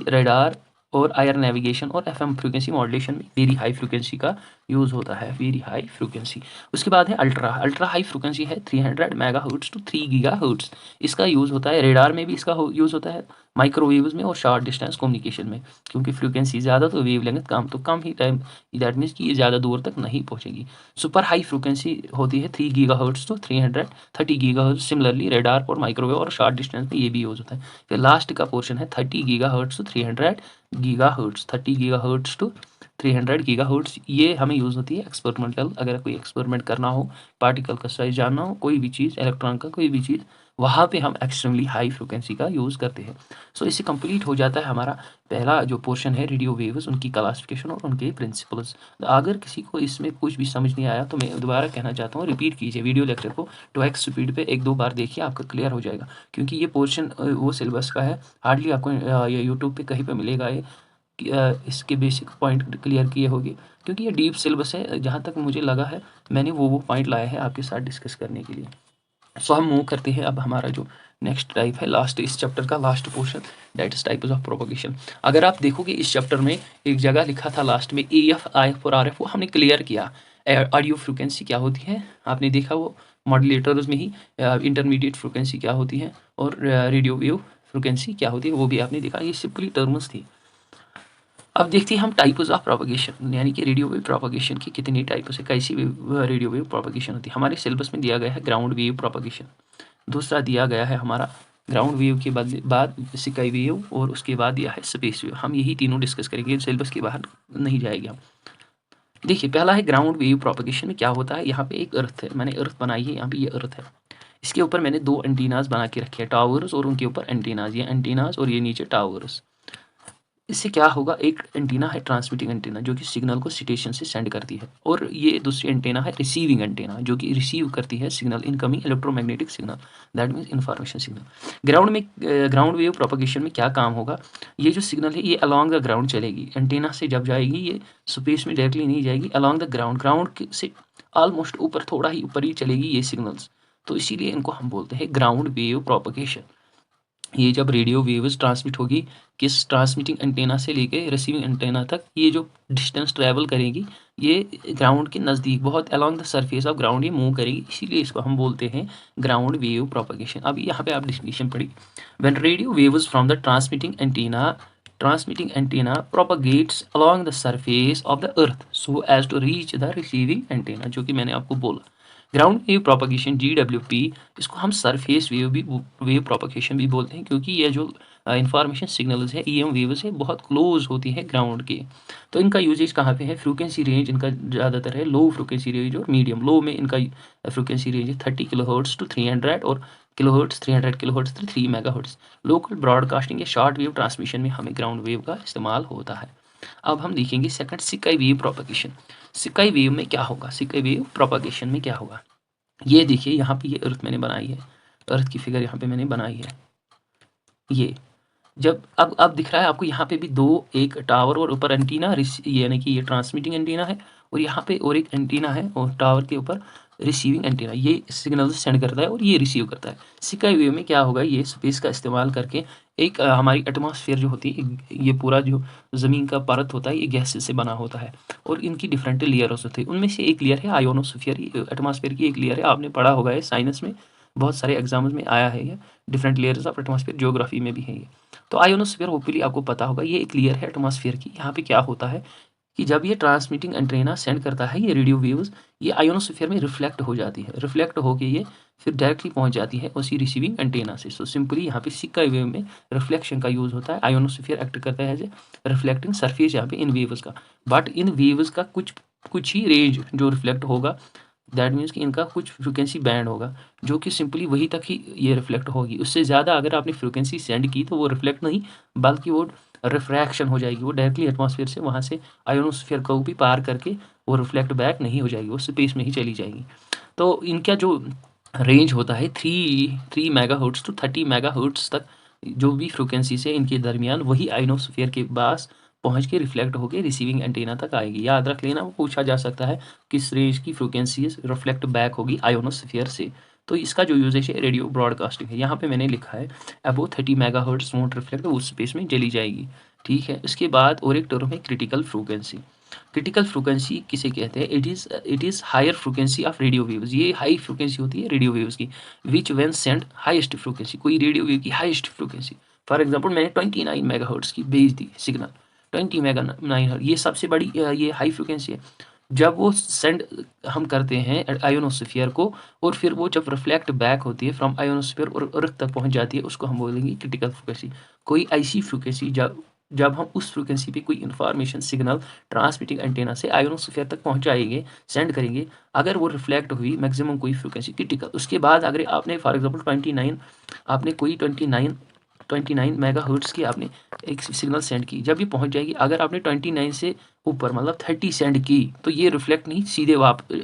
Speaker 1: रेडार और आयर नेविगेशन और एफएम फ्रीक्वेंसी मॉड्यूलेशन में वेरी हाई फ्रीक्वेंसी का यूज़ होता है, वेरी हाई फ्रीक्वेंसी। उसके बाद है अल्ट्रा हाई फ्रीक्वेंसी है 300 मेगाहर्ट्ज टू 3 गीगाहर्ट्ज। इसका यूज़ होता है रेडार में भी, इसका यूज़ होता है माइक्रोवेव्स में और शॉर्ट डिस्टेंस कम्युनिकेशन में, क्योंकि फ्रीक्वेंसी ज़्यादा तो वेव लेंथ कम, तो कम ही टाइम, दैट मीन्स कि ये ज़्यादा दूर तक नहीं पहुँचेगी। सुपर हाई फ्रीक्वेंसी होती है 3 gigahertz to 330 gigahertz. Similarly radar और माइक्रोवेव और शॉर्ट डिस्टेंस में ये भी यूज़ होता है। फिर लास्ट का पोर्शन है 30 gigahertz to 300 gigahertz, 30 gigahertz to 300 gigahertz. ये हमें यूज़ होती है एक्सपेरिमेंटल, अगर कोई एक्सपेरिमेंट करना हो, पार्टिकल का साइज जानना हो, कोई भी चीज़, इलेक्ट्रॉन का कोई भी चीज़, वहाँ पे हम एक्सट्रीमली हाई फ्रिक्वेंसी का यूज़ करते हैं। सो इससे कंप्लीट हो जाता है हमारा पहला जो पोर्शन है रेडियो वेव्स, उनकी क्लासिफिकेशन और उनके प्रिंसिपल्स। अगर किसी को इसमें कुछ भी समझ नहीं आया तो मैं दोबारा कहना चाहता हूँ, रिपीट कीजिए वीडियो लेक्चर को 2x स्पीड पे 1-2 बार देखिए, आपका क्लियर हो जाएगा। क्योंकि ये पोर्शन वो सिलेबस का है, हार्डली आपको ये यूट्यूब पे कहीं पे मिलेगा ये इसके बेसिक पॉइंट क्लियर किए होंगे, क्योंकि ये डीप सिलेबस है। जहाँ तक मुझे लगा है मैंने वो पॉइंट लाए हैं आपके साथ डिस्कस करने के लिए। सो हम मूव करते हैं अब हमारा जो नेक्स्ट टाइप है, लास्ट इस चैप्टर का last portion, that is types of propagation. अगर आप देखोगे इस चैप्टर में एक जगह लिखा था लास्ट में AF IF और RF, वो हमने क्लियर किया। ऑडियो फ्रिक्वेंसी क्या होती है आपने देखा, वो मॉड्यूलेटर्स में ही। इंटरमीडिएट फ्रिक्वेंसी क्या होती है और रेडियो वेव फ्रिक्वेंसी क्या होती है वो भी आपने देखा। ये सिंपली टर्म्स थी। अब देखते हैं हम टाइप्स ऑफ प्रोपगेशन, यानी कि रेडियो वेव प्रोपगेशन की कितनी टाइप्स है, कैसी रेडियो वेव प्रोपगेशन होती है। हमारे सिलेबस में दिया गया है ग्राउंड वेव प्रोपगेशन, दूसरा दिया गया है हमारा ग्राउंड वेव के बाद स्काई वेव, और उसके बाद दिया है स्पेस वेव। हम यही तीनों डिस्कस करेंगे, सिलेबस के बाहर नहीं जाएगी हम। देखिए पहला है ग्राउंड वेव प्रोपगेशन में क्या होता है। यहाँ पे एक अर्थ है, मैंने अर्थ बनाई है, यहाँ पे ये अर्थ है, इसके ऊपर मैंने 2 एंटीनाज बना के रखे हैं, टावर्स और उनके ऊपर एंटीनाज, ये एंटीनाज और ये नीचे टावर्स। इससे क्या होगा, एक एंटीना है ट्रांसमिटिंग एंटीना जो कि सिग्नल को स्टेशन से सेंड करती है, और ये दूसरी एंटीना है रिसीविंग एंटीना जो कि रिसीव करती है signal, incoming electromagnetic signal, that means information signal. Ground wave propagation में क्या काम होगा, ये जो सिग्नल है ये अलॉन्ग द ग्राउंड चलेगी, एंटीना से जब जाएगी ये स्पेस में डायरेक्टली नहीं जाएगी, अलॉन्ग द ग्राउंड से ऑलमोस्ट ऊपर, थोड़ा ही ऊपर ही चलेगी ये सिग्नल्स। तो इसीलिए इनको हम बोलते हैं ग्राउंड वेव प्रोपगेशन। ये जब रेडियो वेव्स ट्रांसमिट होगी किस ट्रांसमिटिंग एंटेना से लेके रिसीविंग एंटेना तक, ये जो डिस्टेंस ट्रैवल करेगी ये ग्राउंड के नज़दीक, बहुत along the surface of ground ये मूव करेगी, इसीलिए इसको हम बोलते हैं ग्राउंड वेव प्रोपगेशन। अब यहाँ पे आप डिफिनीशन पढ़ी, when radio waves from the transmitting antenna propagates along the surface of the earth so as to reach the receiving antenna, जो कि मैंने आपको बोला। ग्राउंड वेव प्रोपगेशन GWP, इसको हम सरफेस वेव प्रोपगेशन भी बोलते हैं, क्योंकि ये जो इंफॉर्मेशन सिग्नल्स है EM वेव्स है बहुत क्लोज होती है ग्राउंड के। तो इनका यूजेज कहाँ पे है, फ्रीक्वेंसी रेंज इनका ज़्यादातर है लो फ्रीक्वेंसी रेंज और मीडियम। लो में इनका फ्रीक्वेंसी रेंज है 30 किलोहर्ट्ज टू 300 और kilohertz 300 kilohertz to 3 megahertz. Local broadcasting या शॉर्ट वेव ट्रांसमिशन में हमें ग्राउंड वेव का इस्तेमाल होता है। अब हम देखेंगे second sky wave propagation. Sky wave में क्या होगा, स्काई वेव प्रोपागेशन में क्या होगा। ये देखिए यहाँ पे ये अर्थ मैंने बनाई है, अर्थ की फिगर यहाँ पे मैंने बनाई है। ये जब अब दिख रहा है आपको यहाँ पे भी दो, एक टावर और ऊपर एंटीना, यानी कि ये ट्रांसमिटिंग एंटीना है, और यहाँ पे और एक एंटीना है और टावर के ऊपर रिसीविंग एंटीना, ये सिग्नल सेंड करता है और ये रिसीव करता है। स्काई वेव में क्या होगा, ये स्पेस का इस्तेमाल करके एक हमारी एटमॉस्फेयर जो होती है, ये पूरा जो ज़मीन का परत होता है ये गैस से बना होता है और इनकी डिफरेंट लेयर्स होती है। उनमें से एक लेयर है आयोनोस्फीयर, एटमॉस्फेयर की एक लेयर है, आपने पढ़ा होगा ये साइंस में, बहुत सारे एग्जाम्स में आया है ये, different layers of atmosphere, geography में भी है ये। तो आयोनोस्फीयर होपफुली आपको पता होगा, ये एक लेयर है एटमॉस्फेयर की। यहाँ पे क्या होता है कि जब ये ट्रांसमिटिंग एंटेना सेंड करता है ये रेडियो वेव्स, ये आयोनोस्फीयर में रिफ्लेक्ट हो जाती है, रिफ्लेक्ट होके ये फिर डायरेक्टली पहुंच जाती है उसी रिसीविंग एंटेना से। सो सिंपली यहाँ पे स्काई वेव में रिफ्लेक्शन का यूज़ होता है, आयोनोस्फीयर एक्ट करता है एज ए रिफ्लेक्टिंग सरफेस यहाँ पे इन वेव्स का। बट इन वेव्स का कुछ ही रेंज जो रिफ्लेक्ट होगा, दैट मीन्स कि इनका कुछ फ्रिक्वेंसी बैंड होगा जो कि सिंपली वही तक ही ये रिफ्लेक्ट होगी। उससे ज़्यादा अगर आपने फ्रिक्वेंसी सेंड की तो वो रिफ्लेक्ट नहीं बल्कि वो रिफ्रैक्शन हो जाएगी, वो डायरेक्टली एटमॉस्फेयर से वहाँ से आयोनोस्फीयर को भी पार करके वो रिफ्लेक्ट बैक नहीं हो जाएगी, वो स्पेस में ही चली जाएगी। तो इनका जो रेंज होता है 3 मेगाहर्ट्ज़ टू 30 मेगाहर्ट्ज़ तक जो भी फ्रिक्वेंसी से इनके दरमियान, वही आयोनोस्फीयर के पास पहुंच के रिफ्लेक्ट होकर रिसीविंग एंटीना तक आएगी। याद रख लेना, वो पूछा जा सकता है किस रेंज की फ्रिक्वेंसी रिफ्लेक्ट बैक होगी आयोनोस्फीयर से। तो इसका जो यूजेज है रेडियो ब्रॉडकास्टिंग है। यहाँ पे मैंने लिखा है अबो 30 मेगाहर्ट्ज़ वोंट रिफ्लेक्ट, उस स्पेस में चली जाएगी। ठीक है, इसके बाद और एक टर्म है क्रिटिकल फ्रिक्वेंसी। क्रिटिकल फ्रिक्वेंसी किसे कहते हैं, it is higher frequency of radio waves, ये हाई फ्रिक्वेंसी होती है रेडियो वेव्स की, विच व्हेन सेंड हाईएस्ट फ्रिक्वेंसी, कोई रेडियो वेव की हाईएस्ट फ्रिक्वेंसी, फॉर एग्जांपल मैंने 29 मेगाहर्ट्ज़ की भेज दी सिग्नल, 20 मेगा 9 ये सबसे बड़ी ये हाई फ्रिक्वेंसी है। जब वो सेंड हम करते हैं आयोनोस्फीयर को और फिर वो जब रिफ्लेक्ट बैक होती है फ्रॉम आयोनोस्फीयर और अर्थ तक पहुंच जाती है, उसको हम बोलेंगे क्रिटिकल फ्रिक्वेंसी। कोई ऐसी फ्रिक्वेंसी जब हम उस फ्रिक्वेंसी पे कोई इन्फॉर्मेशन सिग्नल ट्रांसमिटिंग एंटेना से आयोनोस्फीयर तक पहुंचाएंगे, सेंड करेंगे, अगर वो रिफ्लेक्ट हुई मैक्सिमम कोई फ्रिक्वेंसी क्रिटिकल, उसके बाद अगर आपने फॉर एग्जांपल 29 आपने कोई 29 मेगाहर्ट्ज़ की आपने एक सिग्नल सेंड की, जब ये पहुंच जाएगी, अगर आपने 29 से ऊपर मतलब 30 सेंड की तो ये रिफ्लेक्ट नहीं, सीधे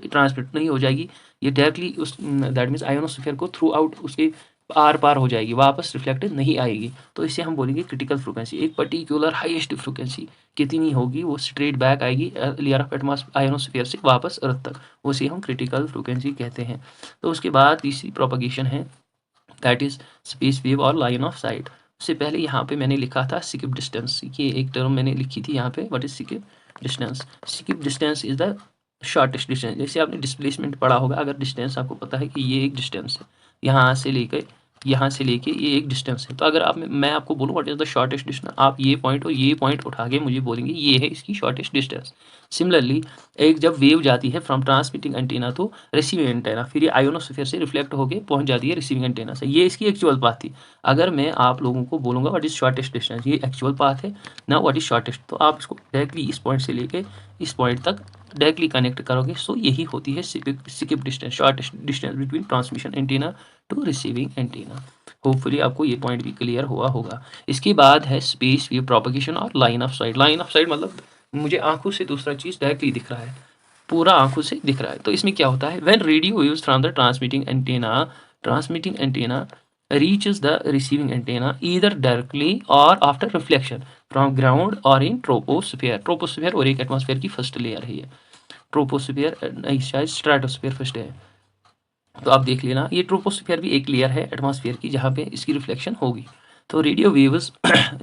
Speaker 1: ट्रांसमिट नहीं हो जाएगी, ये डायरेक्टली उस दैट मीन्स आयोनोस्फीयर को थ्रू आउट उसके आर पार हो जाएगी, वापस रिफ्लेक्टेड नहीं आएगी। तो इसे हम बोलेंगे क्रिटिकल फ्रिक्वेंसी। एक पर्टिकुलर हाईएस्ट फ्रिक्वेंसी कितनी होगी, वो स्ट्रेट बैक आएगी लेयर ऑफ आयोनोस्फीयर से वापस अर्थ तक, उसे हम क्रिटिकल फ्रिक्वेंसी कहते हैं। तो उसके बाद तीसरी प्रोपगेशन है दैट इज स्पेस वेव और लाइन ऑफ साइट। उससे पहले यहाँ पे मैंने लिखा था स्किप डिस्टेंस, ये एक टर्म मैंने लिखी थी यहाँ पे, what is skip distance. Skip distance is the shortest distance. जैसे आपने डिस्प्लेसमेंट पढ़ा होगा, अगर डिस्टेंस आपको पता है कि ये एक डिस्टेंस है, यहाँ से लेके ये एक डिस्टेंस है, तो अगर मैं आपको बोलूँ what is the shortest distance, आप ये पॉइंट और ये पॉइंट उठा के मुझे बोलेंगे ये है इसकी शॉर्टेस्ट डिस्टेंस। सिमिलरली एक जब वेव जाती है फ्रॉम ट्रांसमिटिंग एंटीना तो रिसीविंग एंटीना, फिर ये आयोनोस्फीयर से रिफ्लेक्ट होकर पहुंच जाती है रिसीविंग एंटीना से, ये इसकी एक्चुअल पाथ थी। अगर मैं आप लोगों को बोलूँगा व्हाट इज शॉर्टेस्ट डिस्टेंस, ये एक्चुअल पाथ है ना, व्हाट इज शॉर्टेस्ट, तो आप इसको डायरेक्टली इस पॉइंट से लेके इस पॉइंट तक डायरेक्टली कनेक्ट करोगे। सो यही होती है skip distance, shortest distance between transmission antenna to receiving antenna. Hopefully आपको ये पॉइंट भी क्लियर हुआ होगा। इसके बाद है स्पेस वेव प्रोपगेशन और line of site. Line of site मतलब मुझे आंखों से दूसरा चीज़ डायरेक्टली दिख रहा है, पूरा आंखों से दिख रहा है। तो इसमें क्या होता है, when radio waves from the transmitting antenna reaches the receiving antenna either directly or after reflection from ground or in troposphere। Troposphere और एक एटमॉस्फेयर की फर्स्ट लेयर है ये, ट्रोपोस्फीयर नहीं शायद स्ट्रेटोस्फीयर फर्स्ट है। तो आप देख लेना, ये ट्रोपोस्फीयर भी एक लेयर है एटमॉस्फेयर की जहाँ पे इसकी रिफ्लेक्शन होगी। तो रेडियो वेव्स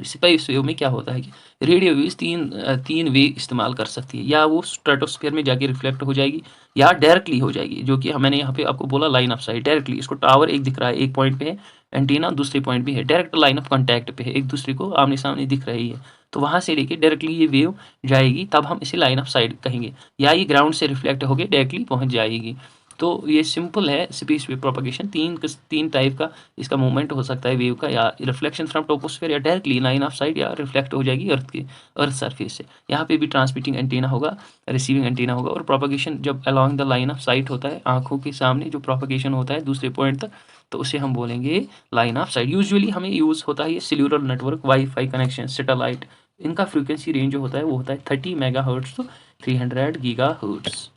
Speaker 1: स्पेस वेव में क्या होता है कि रेडियो वेव्स तीन वे इस्तेमाल कर सकती है, या वो स्ट्रेटोस्फीयर में जाके रिफ्लेक्ट हो जाएगी या डायरेक्टली हो जाएगी, जो कि मैंने यहाँ पे आपको बोला लाइन ऑफ साइट, डायरेक्टली। इसको टावर एक दिख रहा है, एक पॉइंट पे है एंटीना, दूसरे पॉइंट भी है, डायरेक्ट लाइन ऑफ कॉन्टैक्ट पे है, एक दूसरे को आमने सामने दिख रही है, तो वहाँ से लेके डायरेक्टली ये वेव जाएगी, तब हम इसे लाइन ऑफ साइट कहेंगे। या ये ग्राउंड से रिफ्लेक्ट होकर डायरेक्टली पहुँच जाएगी। तो ये सिंपल है स्पेस वेव प्रोपगेशन। तीन टाइप का इसका मूवमेंट हो सकता है वेव का, या रिफ्लेक्शन फ्रॉम ट्रोपोस्फेयर, या डायरेक्टली लाइन ऑफ साइट, या रिफ्लेक्ट हो जाएगी अर्थ सरफेस से। यहाँ पे भी ट्रांसमिटिंग एंटीना होगा, रिसीविंग एंटीना होगा, और प्रोपगेशन जब along the line of site होता है, आंखों के सामने जो प्रोपगेशन होता है दूसरे पॉइंट तक, तो उसे हम बोलेंगे लाइन ऑफ साइट। यूजुअली हमें यूज़ होता है ये cellular network, wifi connection, satellite, इनका फ्रीक्वेंसी रेंज जो होता है वो होता है 30 मेगाहर्ट्ज़ तो 300 गीगाहर्ट्ज़।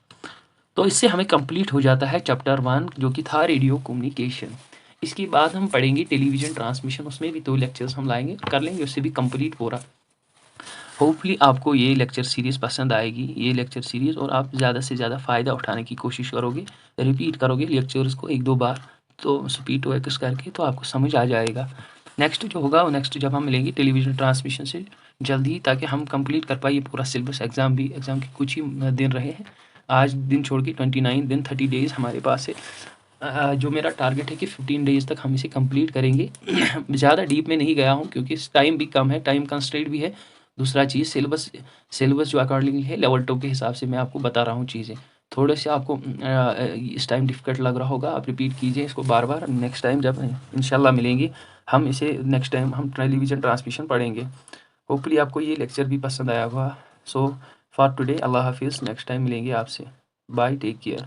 Speaker 1: तो इससे हमें कंप्लीट हो जाता है चैप्टर 1 जो कि था रेडियो कम्युनिकेशन। इसके बाद हम पढ़ेंगे टेलीविज़न ट्रांसमिशन, उसमें भी 2 लेक्चर्स हम लाएंगे, कर लेंगे उससे भी कंप्लीट पूरा। होपफुली आपको ये लेक्चर सीरीज़ पसंद आएगी, ये लेक्चर सीरीज़, और आप ज़्यादा से ज़्यादा फ़ायदा उठाने की कोशिश करोगे, रिपीट करोगे लेक्चर्स को 1-2 बार, तो स्पीड टू एक्स करके, तो आपको समझ आ जाएगा। नेक्स्ट जो होगा वो नेक्स्ट जब हम मिलेंगे टेलीविज़न ट्रांसमिशन से जल्दी, ताकि हम कंप्लीट कर पाए पूरा सिलेबस। एग्ज़ाम के कुछ ही दिन रहे हैं, आज दिन छोड़ के 29 दिन, 30 डेज़ हमारे पास है। जो मेरा टारगेट है कि 15 डेज़ तक हम इसे कंप्लीट करेंगे। ज़्यादा डीप में नहीं गया हूँ क्योंकि टाइम भी कम है, टाइम कंस्ट्रेंट भी है। दूसरा चीज़ सिलेबस जो अकॉर्डिंगली है लेवल 2 के हिसाब से मैं आपको बता रहा हूँ चीज़ें। थोड़े से आपको इस टाइम डिफ़िकल्ट लग रहा होगा, आप रिपीट कीजिए इसको बार-बार। नेक्स्ट टाइम जब इंशाल्लाह मिलेंगे हम इसे, नेक्स्ट टाइम हम टेलीविज़न ट्रांसमिशन पढ़ेंगे। होपफुली आपको ये लेक्चर भी पसंद आया होगा। सो फॉर टुडे अल्लाह हाफिज़, नेक्स्ट टाइम मिलेंगे आपसे। Bye, take care.